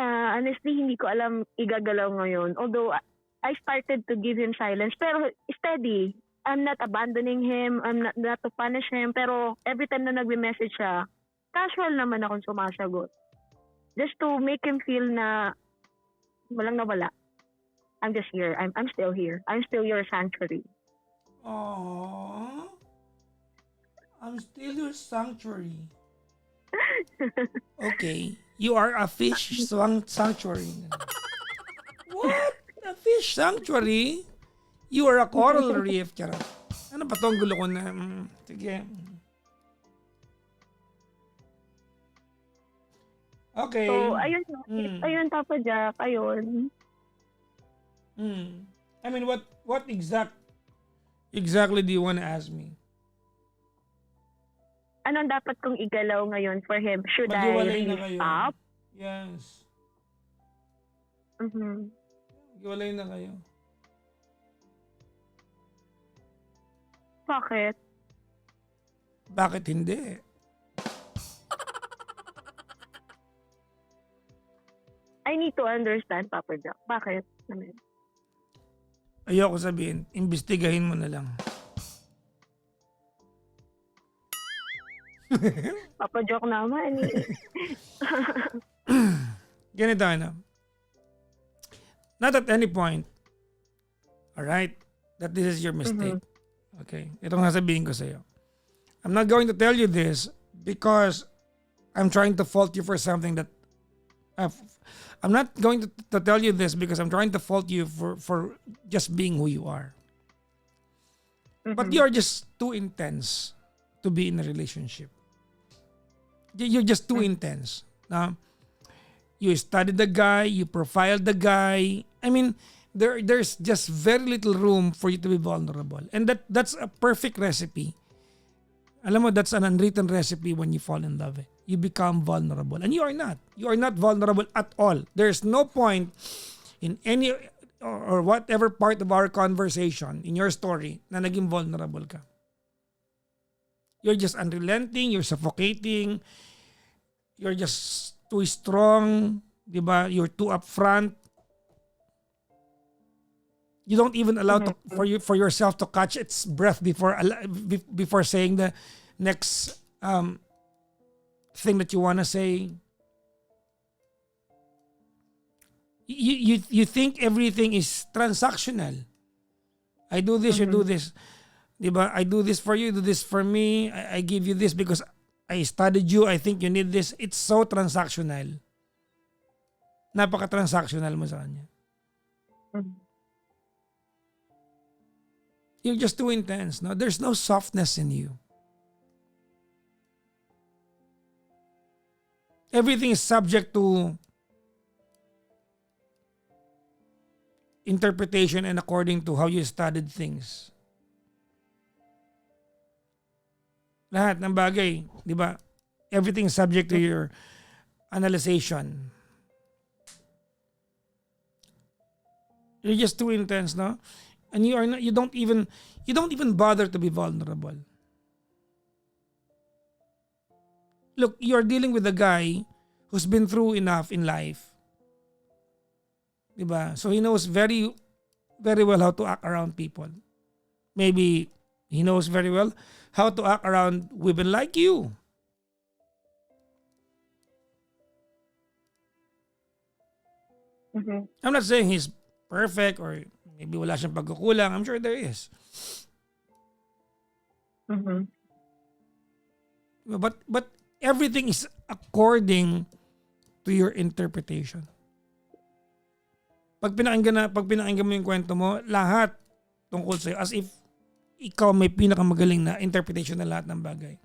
Honestly, hindi ko alam igagalaw ngayon. Although, I started to give him silence. Pero steady. I'm not abandoning him. I'm not to punish him. Pero every time na nagme-message siya, casual naman akong sumasagot. Just to make him feel na walang nawala. I'm just here. I'm still here. I'm still your sanctuary. Aww. I'm still your sanctuary. Okay. You are a fish sanctuary. What? A fish sanctuary? You are a coral reef. Charot. Ano ba to? Ang gulo ko na. Sige. Okay. So, ayun. Ayun, Papa Jack. Ayun. I mean, what exactly do you want to ask me? Anong dapat kong igalaw ngayon for him? Should I Maghiwalay na really kayo. stop? Yes. Mm-hmm. Maghiwalay na kayo. Bakit? Bakit hindi? I need to understand, Papa Jack. Bakit? Ayoko sabihin, imbestigahin mo na lang. Papa Jack naman eh. Ganito ano. Not at any point, alright, that this is your mistake. Okay, itong sasabihin ko sa'yo. I'm not going to tell you this because I'm trying to fault you for something that I'm not going to tell you this because I'm trying to fault you for just being who you are. But you're just too intense to be in a relationship. You're just too intense. You studied the guy, you profiled the guy. I mean, there's just very little room for you to be vulnerable. And that's a perfect recipe. Alam mo, that's an unwritten recipe when you fall in love. You become vulnerable. And you are not. You are not vulnerable at all. There's no point in any or whatever part of our conversation, in your story, na naging vulnerable ka. You're just unrelenting, you're suffocating, you're just too strong, di ba? You're too upfront. You don't even allow for yourself to catch its breath before saying the next thing that you want to say. You think everything is transactional. I do this, you do this. Diba? I do this for you, you do this for me. I give you this because I studied you. I think you need this. It's so transactional. Napaka-transactional mo sa kanya. You're just too intense. No? There's no softness in you. Everything is subject to interpretation and according to how you studied things. Lahat ng bagay, di ba? Everything is subject to your analyzation. You're just too intense, no? And you are not, you don't even bother to be vulnerable. Look, you're dealing with a guy who's been through enough in life. Diba? So he knows very, very well how to act around people. Maybe he knows very well how to act around women like you. Mhm. I'm not saying he's perfect or maybe wala siyang pagkukulang. I'm sure there is. Mhm. But everything is according to your interpretation. Pag pinakinggan mo yung kwento mo, lahat tungkol sa'yo as if ikaw may pinakamagaling na interpretation ng lahat ng bagay.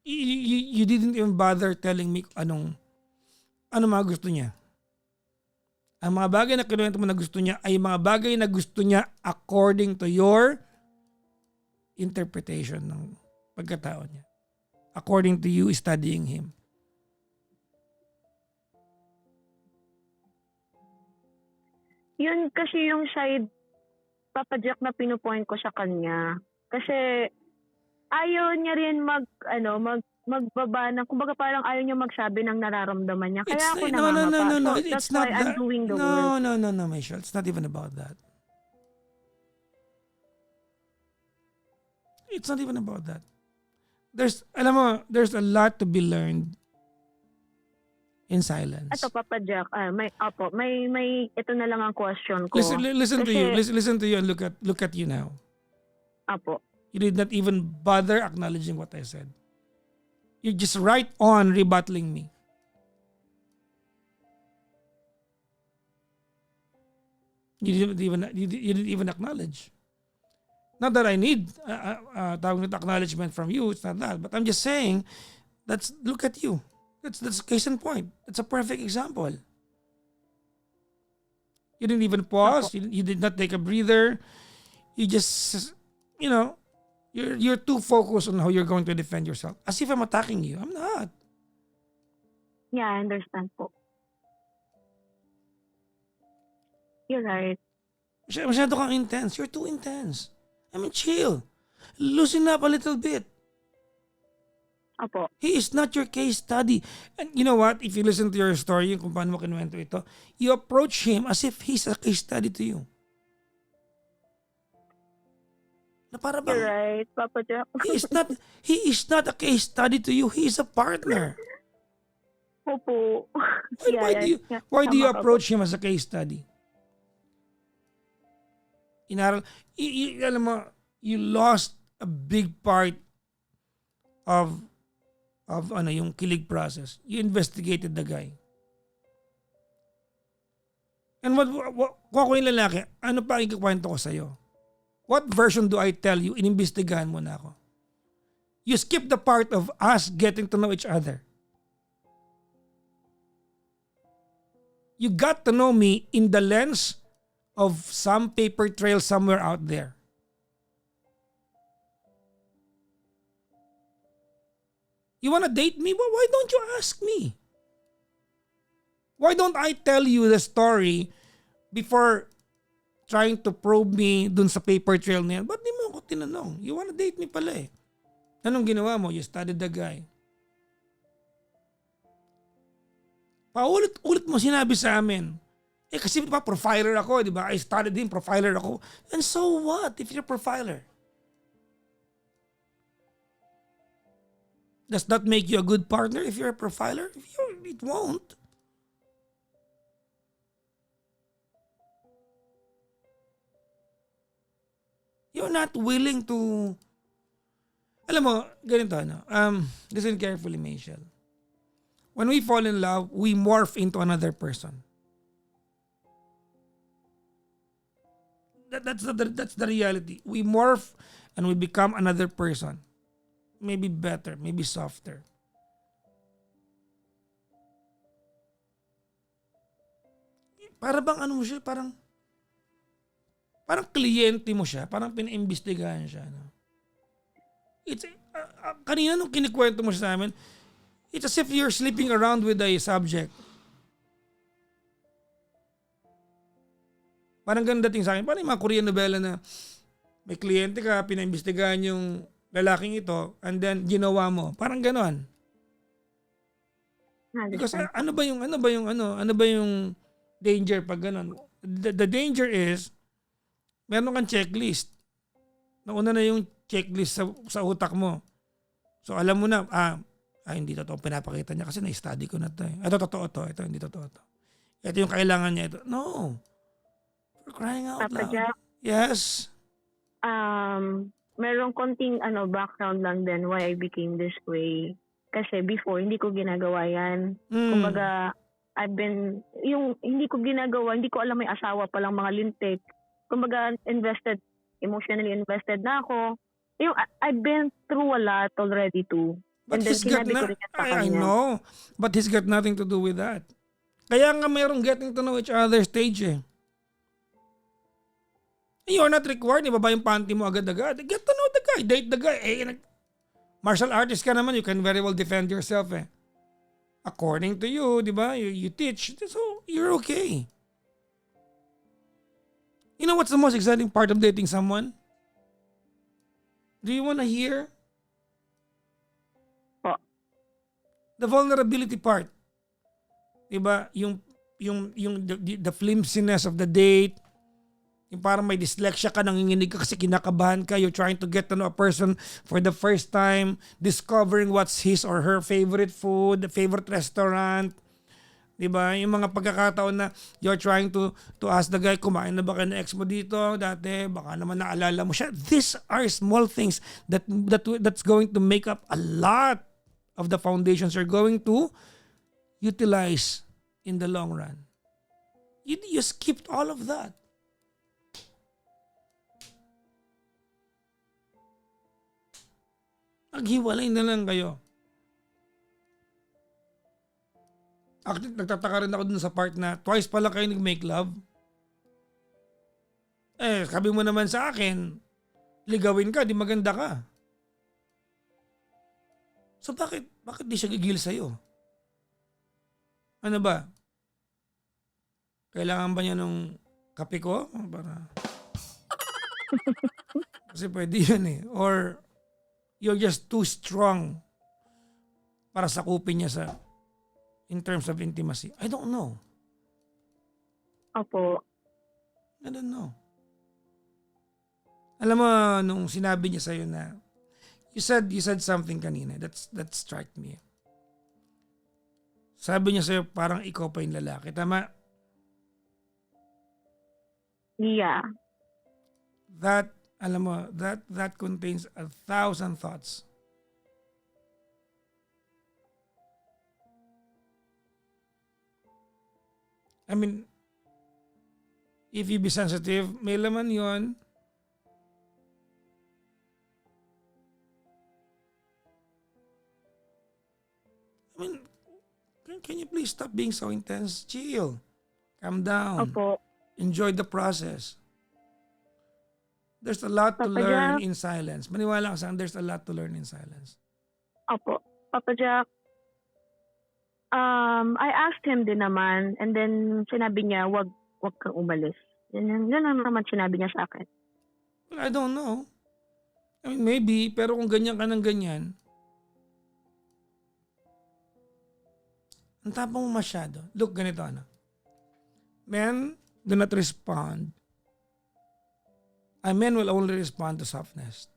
You didn't even bother telling me ano mga gusto niya. Ang mga bagay na kinuwento mo na gusto niya ay mga bagay na gusto niya according to your interpretation ng pagkatao niya. According to you studying him. Yun kasi yung side, Papa Jack, na pinupoint ko sa kanya. Kasi ayaw niya rin magbaba ng, kumbaga parang ayaw niya magsabi ng nararamdaman niya. Kaya ako nangangapa. No. So that's why I'm doing the work. No, Michelle. It's not even about that. It's not even about that. There's a lot to be learned in silence. Ito, Papa Jack, may ito na lang ang question ko. Listen to Kasi- you. Listen to you and look at you now. Apo. You did not even bother acknowledging what I said. You're just right on rebuttaling me. You didn't even acknowledge. Not that I need acknowledgement from you. It's not that. But I'm just saying, look at you. That's case in point. That's a perfect example. You didn't even pause. You did not take a breather. You just, you're too focused on how you're going to defend yourself. As if I'm attacking you. I'm not. Yeah, I understand po. You're right. Masyado kang intense. You're too intense. I mean, chill. Loosen up a little bit. Apo. He is not your case study. And you know what? If you listen to your story, kung paano mo kinuwento ito, you approach him as if he's a case study to you. Na para bang, You're right, Papa Jack. he is not a case study to you. He is a partner. Opo. Why do you approach him as a case study? Alam mo, you lost a big part of yung kilig process. You investigated the guy. And kung ako yung lalaki, ano pa ang ikukwento ko sa'yo? What version do I tell you? Inimbestigahan mo na ako. You skip the part of us getting to know each other. You got to know me in the lens of some paper trail somewhere out there. You wanna date me? Well, why don't you ask me? Why don't I tell you the story before trying to probe me dun sa paper trail na yan? Ba't di mo ako tinanong? You wanna date me pala eh. Anong ginawa mo? You studied the guy. Paulit-ulit mo sinabi sa amin. Eh kasi diba profiler ako, di ba? I studied him, profiler ako. And so what if you're a profiler? Does that make you a good partner if you're a profiler? It won't. You're not willing to... Alam mo, ganito listen carefully, Michelle. When we fall in love, we morph into another person. That's the reality. We morph and we become another person. Maybe better, maybe softer. Para bang ano mo siya, parang kliyente mo siya, parang pinaimbestigahan siya. No? It's, kanina nung kinikwento mo siya sa amin, it's as if you're sleeping around with a subject. Parang ganun dating sa akin. Parang yung mga Korean novela na may kliyente ka, pinaimbestigahan yung lalaking ito, and then ginawa mo. Parang ganon. Because Understand. ano ba yung danger pag ganon? The danger is, meron kang checklist. Nauna na yung checklist sa utak mo. So alam mo na, hindi totoo pinapakita niya kasi na-study ko na to eh. Ito totoo to, ito hindi totoo to. Ito yung kailangan niya, ito. No. For crying out Papa loud. Jack, Yes. merong konting background lang din why I became this way. Kasi before, hindi ko ginagawa yan. Kumbaga, hindi ko ginagawa, hindi ko alam may asawa palang mga lintik. Kumbaga, emotionally invested na ako. I've been through a lot already too. But And then, he's got sinabi ko rin yan sa I kanya. know. But he's got nothing to do with that. Kaya nga mayroong getting to know each other stage eh. You're not required, ibaba yung panty mo agad-agad. Get to know the guy, date the guy. Martial artist ka naman, you can very well defend yourself eh. According to you, di ba? You teach, so you're okay. You know what's the most exciting part of dating someone? Do you wanna hear? Po. The vulnerability part. Diba? Yung the flimsiness of the date. Yung parang may dyslexia ka, nanginginig ka kasi kinakabahan ka. You're trying to get to know a person for the first time. Discovering what's his or her favorite food, favorite restaurant. Diba? Yung mga pagkakataon na you're trying to ask the guy, kumain na ba ka ng ex mo dito dati? Baka naman naalala mo siya. These are small things that's going to make up a lot of the foundations you're going to utilize in the long run. You skipped all of that. Naghiwalay na lang kayo. Actually, nagtataka rin ako dun sa part na twice pala kayo nag-make love. Sabi mo naman sa akin, ligawin ka, di maganda ka. So bakit di siya gigil sa'yo? Ano ba? Kailangan ba niya nung kape ko? Kasi pwede yun eh. Or you're just too strong para sakupin niya in terms of intimacy. I don't know. Opo. I don't know. Alam mo, nung sinabi niya sa'yo na, you said something kanina that struck me. Sabi niya sa'yo, parang ikaw pa yung lalaki. Tama? Yeah. Alam mo, that contains 1,000 thoughts. I mean, if you be sensitive, may laman yon. I mean, can you please stop being so intense? Chill. Calm down. Opo. Enjoy the process. There's a lot to Papa learn Jack? in silence. Maniwala ka sa akin, there's a lot to learn in silence. Opo. Papa Jack, I asked him din naman, and then sinabi niya, wag kang umalis. Yan naman sinabi niya sa akin. Well, I don't know. I mean, maybe, pero kung ganyan ka ng ganyan, ang tapang mo masyado. Look, ganito ano. Men do not respond. Men will only respond to softness.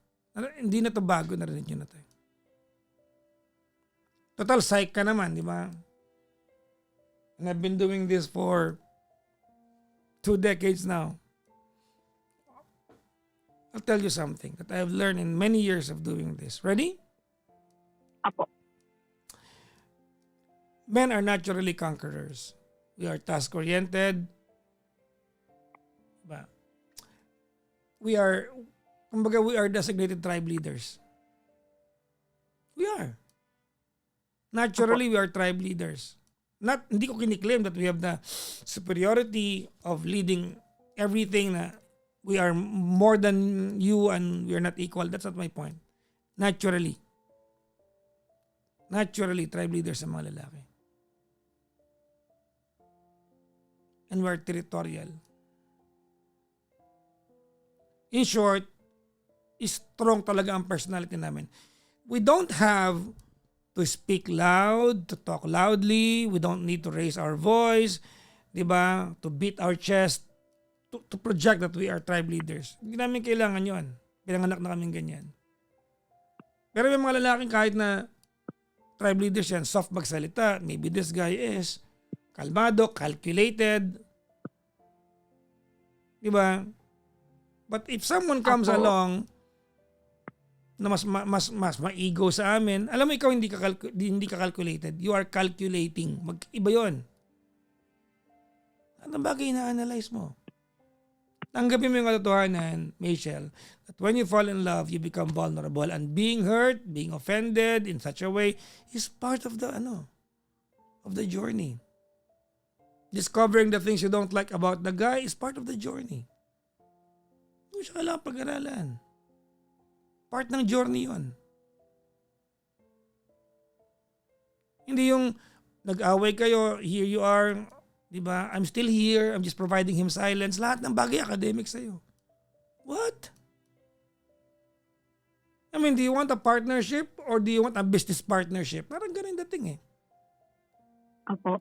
Hindi na to bago, narinig nyo na to. Total psych ka naman, di ba? And I've been doing this for 2 decades now. I'll tell you something that I have learned in many years of doing this. Ready? Apo. Men are naturally conquerors. We are task-oriented. Diba? We are designated tribe leaders. We are. Naturally, we are tribe leaders. Hindi ko kiniklaim that we have the superiority of leading everything na we are more than you and we are not equal. That's not my point. Naturally, tribe leaders ang mga lalaki. And we are territorial. In short, strong talaga ang personality namin. We don't have to speak loud, to talk loudly. We don't need to raise our voice, di ba? To beat our chest, to project that we are tribe leaders. Hindi namin kailangan yon. Pinanganak na kaming ganyan. Pero may mga lalaking kahit na tribe leaders yan, soft magsalita. Maybe this guy is kalmado, calculated. Di ba? But if someone comes Apo. along na mas ma-ego sa amin, alam mo ikaw hindi ka calculated. You are calculating. Iba 'yon. Anong bagay na analyze mo? Tanggapin mo yung katotohanan, Michelle, that when you fall in love, you become vulnerable, and being hurt, being offended in such a way is part of the journey. Discovering the things you don't like about the guy is part of the journey. Hindi mo siya kailangan pag-aralan. Part ng journey yun. Hindi yung nag-away kayo, here you are, di ba? I'm still here, I'm just providing him silence. Lahat ng bagay academic sa'yo. What? I mean, do you want a partnership or do you want a business partnership? Parang ganun dating eh. Apo.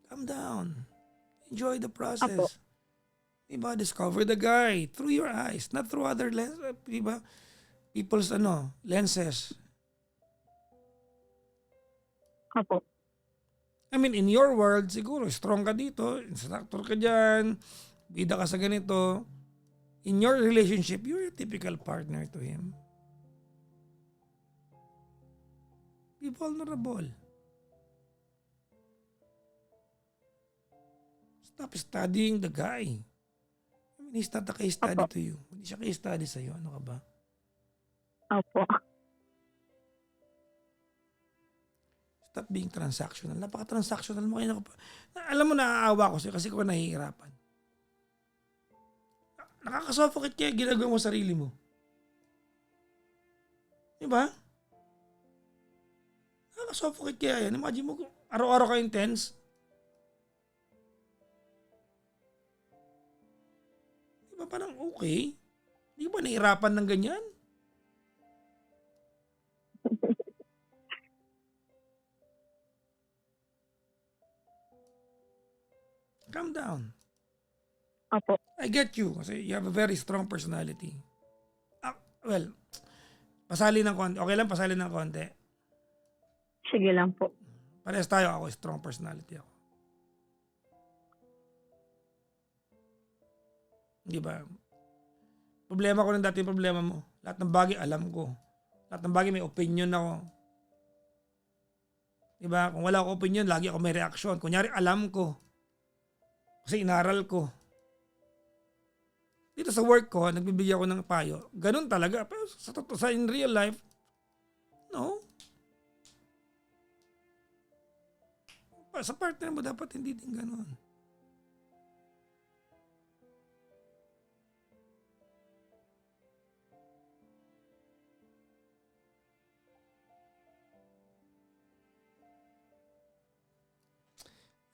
Calm down. Enjoy the process. Apo. Diba? Discover the guy through your eyes, not through other diba? People's lenses. Apo. I mean, in your world, siguro, strong ka dito, instructor ka dyan, bida ka sa ganito. In your relationship, you're a typical partner to him. Be vulnerable. Stop studying the guy. I mean, he's not a case study Apo. to you. Hindi siya case study sa'yo. Ano ka ba? Apo. Stop being transactional. Napaka-transactional mo. Alam mo, naaawa ko sa'yo kasi ko nahihirapan. Nakakasuffocate kaya ginagawa mo sarili mo. Diba? Nakakasuffocate kaya yan. Imagine mo, araw-araw ka intense. Diba parang okay? Di ba nahihirapan ng ganyan? Calm down. Apo. I get you kasi you have a very strong personality. Well, pasali ng konti. Okay lang pasali ng konti. Sige lang po. Parehas tayo, ako strong personality ako. Di ba? Problema ko ng dati yung problema mo. Lahat ng bagay alam ko. Lahat ng bagay may opinion ako. Di ba? Kung wala ako opinion, lagi ako may reaksyon. Kunyari alam ko. Kasi inaral ko. Dito sa work ko, nagbibigay ako ng payo. Ganun talaga. Pero sa in real life, no. Sa partner mo dapat hindi din ganun.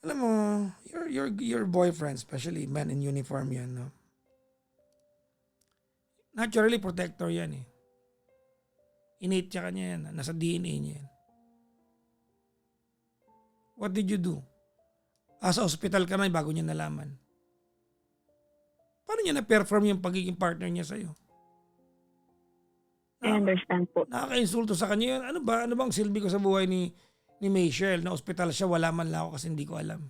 Alam mo, your boyfriend, especially men in uniform yan, no? Naturally protector yan eh. Innate siya kanya yan. Nasa DNA niya yan. What did you do? Sa ospital ka na bago niya nalaman. Paano niya na-perform yung pagiging partner niya sa'yo? I understand po. Nakaka-insulto sa kanya yun. Ano bang silbi ko sa buhay ni Michelle? Na ospital siya, wala man lang ako kasi hindi ko alam.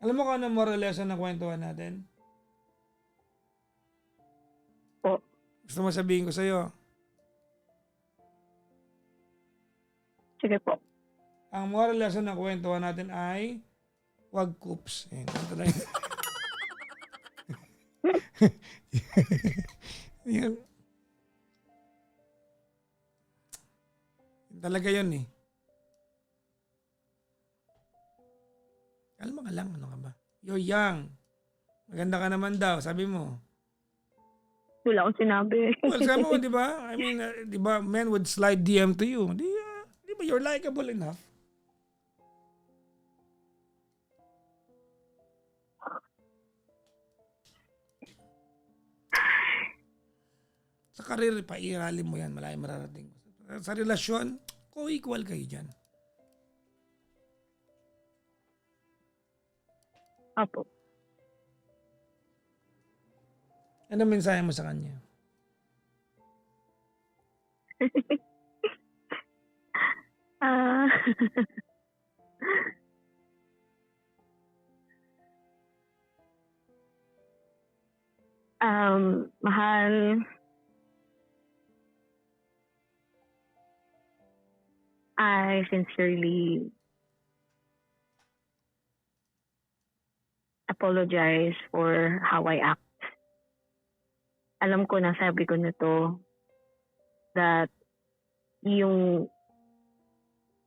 Alam mo kung ano moral lesson na kwentuhan natin? Po. Gusto mo sabihin ko sa'yo? Sige po. Ang moral lesson na kwentuhan natin ay wag coops. Ayan, ganito lang yun. Yun. Yun talaga yun eh. Kalma ka lang, ano ka ba? You're young. Maganda ka naman daw, sabi mo. Wala akong sinabi. Well, sabi mo, di ba? I mean, di ba, men would slide DM to you. Di ba, you're likable enough. Sa karir, pairalin mo yan, malaking mararating. Sa relasyon, co-equal kayo dyan. Opo. Ano mensahe mo sa kanya? Ah. Mahal, I sincerely apologize for how I act. Alam ko na sabi ko na to that yung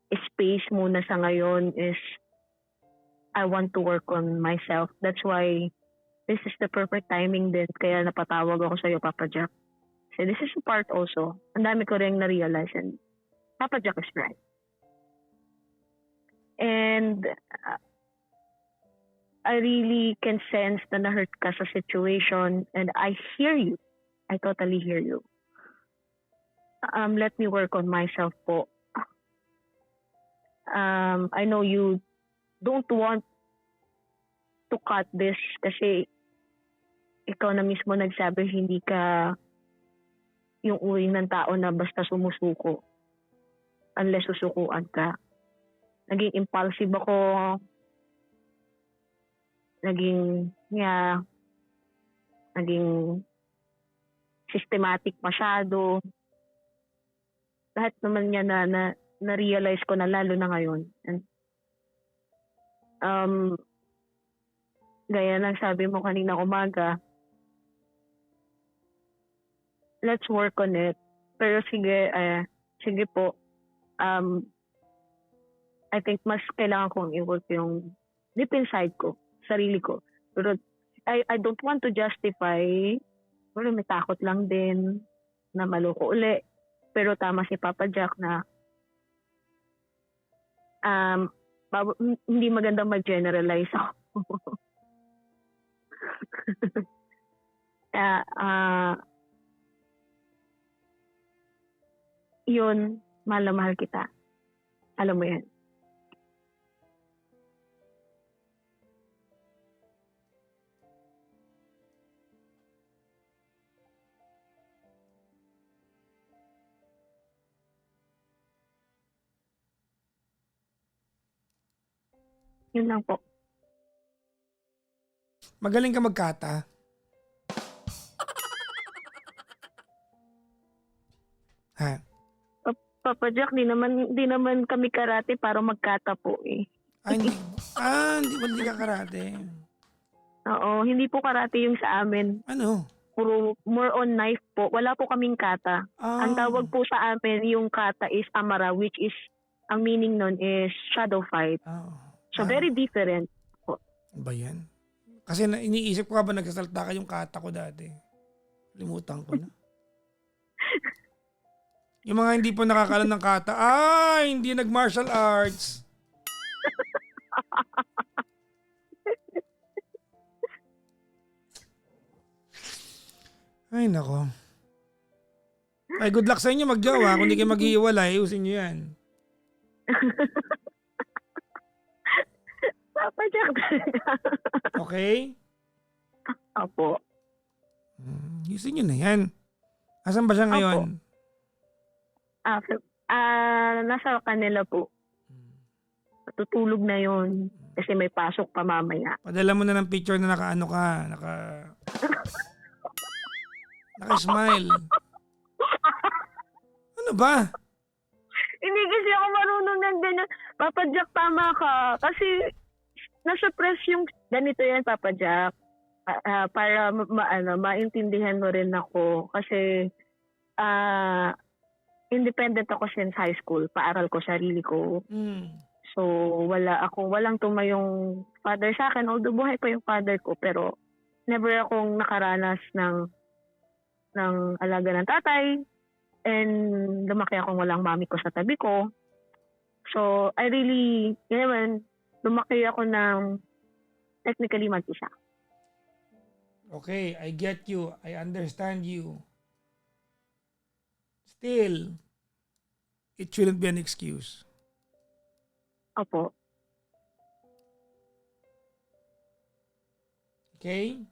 space muna sa ngayon is I want to work on myself. That's why this is the perfect timing din. Kaya napatawag ako sa'yo, Papa Jack. So this is a part also. Ang dami ko rin na-realize and Papa Jack is right. And I really can sense na na-hurt ka sa situation and I hear you. I totally hear you. Let me work on myself po. I know you don't want to cut this kasi ikaw na mismo nagsabi hindi ka yung uri ng tao na basta sumusuko unless susukuan ka. Naging impulsive ako. Naging systematic masyado. Lahat naman niya na-realize ko na lalo na ngayon. And, gaya ng sabi mo kanina umaga, let's work on it. Pero sige po, I think mas kailangan kong i-work yung deep inside ko, sarili ko. Pero I don't want to justify, pero may takot lang din na maloko uli. Pero tama si Papa Jack na hindi maganda mag-generalize ako. Yun, mahal na mahal kita. Alam mo yan. Yun lang po. Magaling ka magkata. Ha? Papa Jack, di naman kami karate para magkata po eh. Ay, hindi ka karate. Oo, hindi po karate yung sa amin. Ano? Puro more on knife po. Wala po kaming kata. Ang tawag po sa amin, yung kata is amara, which is, ang meaning nun is shadow fight. So very different po. Ba yan? Kasi iniisip ko habang nagsasalta ka yung kata ko dati. Limutan ko na. Yung mga hindi po nakakalan ng kata, hindi nag-martial arts. Ay, nako. Ay, good luck sa inyo mag-jowa. Kung di kayo maghihiwalay, ayusin nyo yan. Papa Jack. Okay? Opo. Ayusin nyo na yan. Asan ba siya ngayon? Nasa kanila po. Tutulog na yon kasi may pasok pa mamaya. Padala mo na ng picture na naka-smile. Ano ba? Hindi kasi ako marunong ng ganyan. Papa Jack, tama ka. Kasi nasa press yung ganito yan, Papa Jack. para maintindihan mo rin ako kasi independent ako since high school. Paaral ko sarili ko. So, walang tumayong father sa akin. Although buhay pa yung father ko, pero never akong nakaranas ng alaga ng tatay. And lumaki akong walang mami ko sa tabi ko. So, I really, lumaki ako ng technically mag-isa. Okay, I get you. I understand you. Still, it shouldn't be an excuse. Opo. Okay?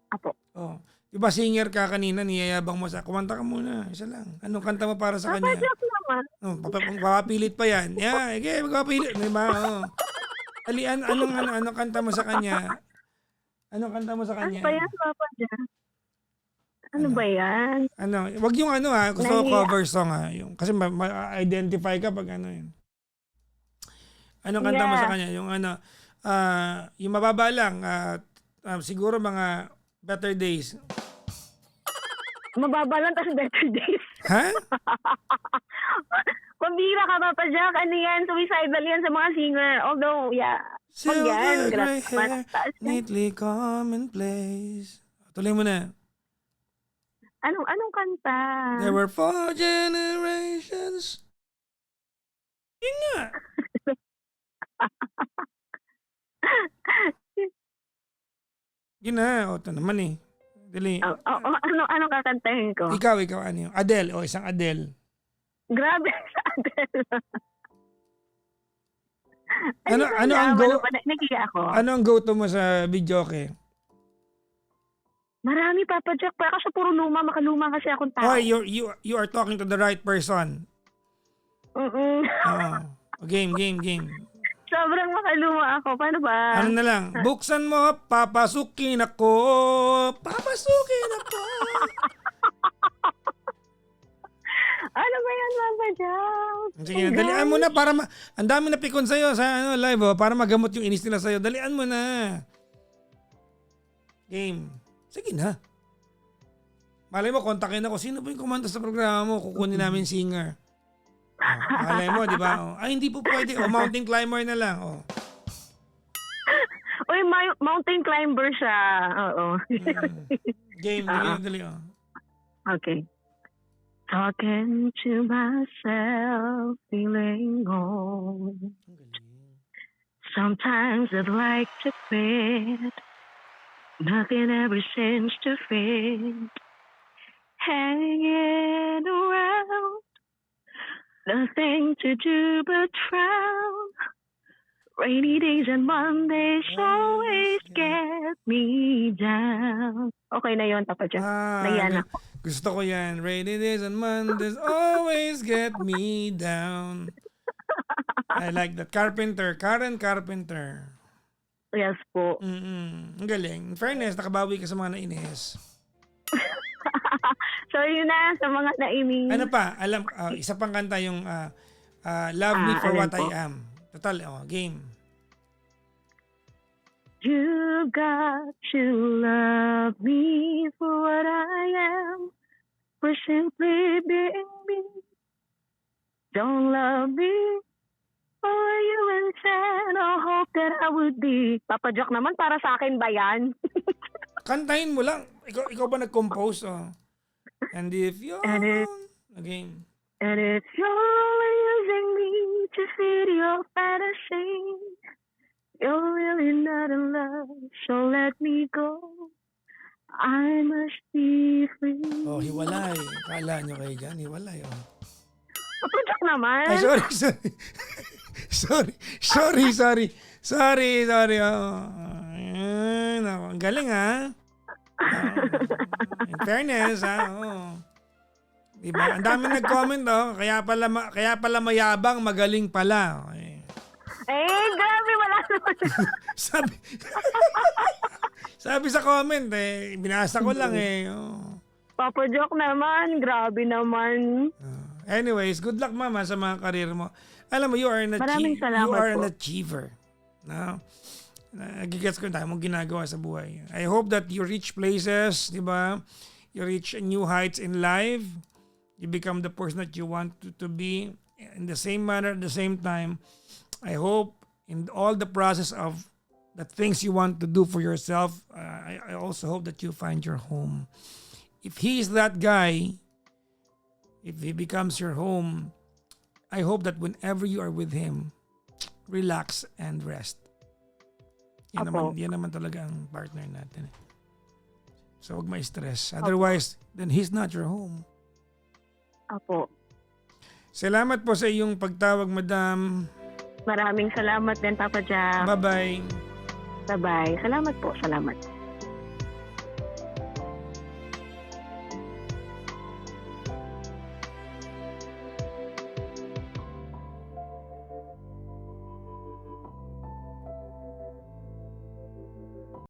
Apo. Oh. Diba singer ka kanina, niyayabang mo sa, kumanta ka muna, isa lang. Anong kanta mo para sa kanya? Papajoke naman. Oh, papapilit pa yan. Yeah, okay, magpapilit. Diba? Oh. Alian, anong kanta mo sa kanya? Anong kanta mo sa kanya? Ano ba yan, Papa Jack? Ano ba yan? Wag yung gusto ko cover song yung, kasi ma-identify ka pag yun. Anong kanta mo sa kanya? Yung yung mababa lang, siguro mga Better Days. Mababa lang tas Better Days. Ha? Kumbira ka, Papa Jack. Ano yan? Suicidal yan sa mga singer. Although, yeah. Silver gray hair, neatly commonplace. Tuloy mo na. Anong kanta? There were 4 generations. Yun nga. Yun na. O, ito naman eh. Dali. Anong kakantahin ko? Ikaw, ano yung? Adele. O, isang Adele. Grabe sa Adele. Ano ang go? Nakikiya ako. Ano ang go-to mo sa videoke? Marami, Papa Jack. Para kasi puro luma. Makaluma kasi akong tao. Oh, you are talking to the right person. Game. Sobrang makaluma ako. Paano ba? Ano na lang? Buksan mo, papasukin ako. Papasukin ako. Ano ba yan, Papa Jack? Sige, dalian mo na para ang dami na pikon sa'yo sa live para magamot yung inis nila sa'yo. Dalian mo na. Game. Sige na. Malay mo, kontakin ako. Sino ba yung kumanta sa programa mo? Kukunin namin singer. Malay mo, di ba? Ay, hindi po pwede. Mountain climber na lang. Uy, mountain climber siya. Oo. Game, dali. Okay. Talking to myself, feeling old. Sometimes I'd like to quit. Nothing ever seems to fit. Hanging around. Nothing to do but frown. Rainy days and Mondays always get me down. Okay na yun, Papa Jack. Nayan ako. Gusto ko yan. Rainy days and Mondays always get me down. I like that. Karen Carpenter. Yes po. Ang galing. In fairness, nakabawi ka sa mga nainis. Sorry na sa mga nainis. Ano pa? Isa pang kanta yung Love Me For What I Am. Total, game. You got to love me for what I am, for simply being me. Don't love me for you instead, or hope that I would be. Papa Jack naman, para sa akin ba yan? Kantahin mo lang. Ikaw ba nag-compose? And if you're... Again. And if you're using me to feed your fantasy, you're really not in love, so let me go. I must be free. Hiwalay. Kala nyo kayo dyan, hiwalay. Papa Jack naman. Ay, sorry. Sorry. Ang galing in fairness diba? Ang dami nag-comment kaya pala mayabang, magaling pala. Grabe, wala naman. sabi sa comment binasa ko lang Papa Jack naman, grabe naman. Anyways, good luck mama sa mga karir mo. Alam mo, you are an Maraming salamat achiever. No? Nagigets ko yung dami mong ginagawa sa buhay. I hope that you reach places, di ba? You reach new heights in life. You become the person that you want to be. In the same manner, at the same time, I hope in all the process of the things you want to do for yourself, I also hope that you find your home. If he is that guy, if he becomes your home, I hope that whenever you are with him, relax and rest. Apo. Yan naman talaga ang partner natin. So huwag ma-stress. Otherwise, then he's not your home. Apo. Salamat po sa iyong pagtawag, Madam. Maraming salamat din, Papa Jack. Bye-bye. Bye-bye. Salamat po. Salamat.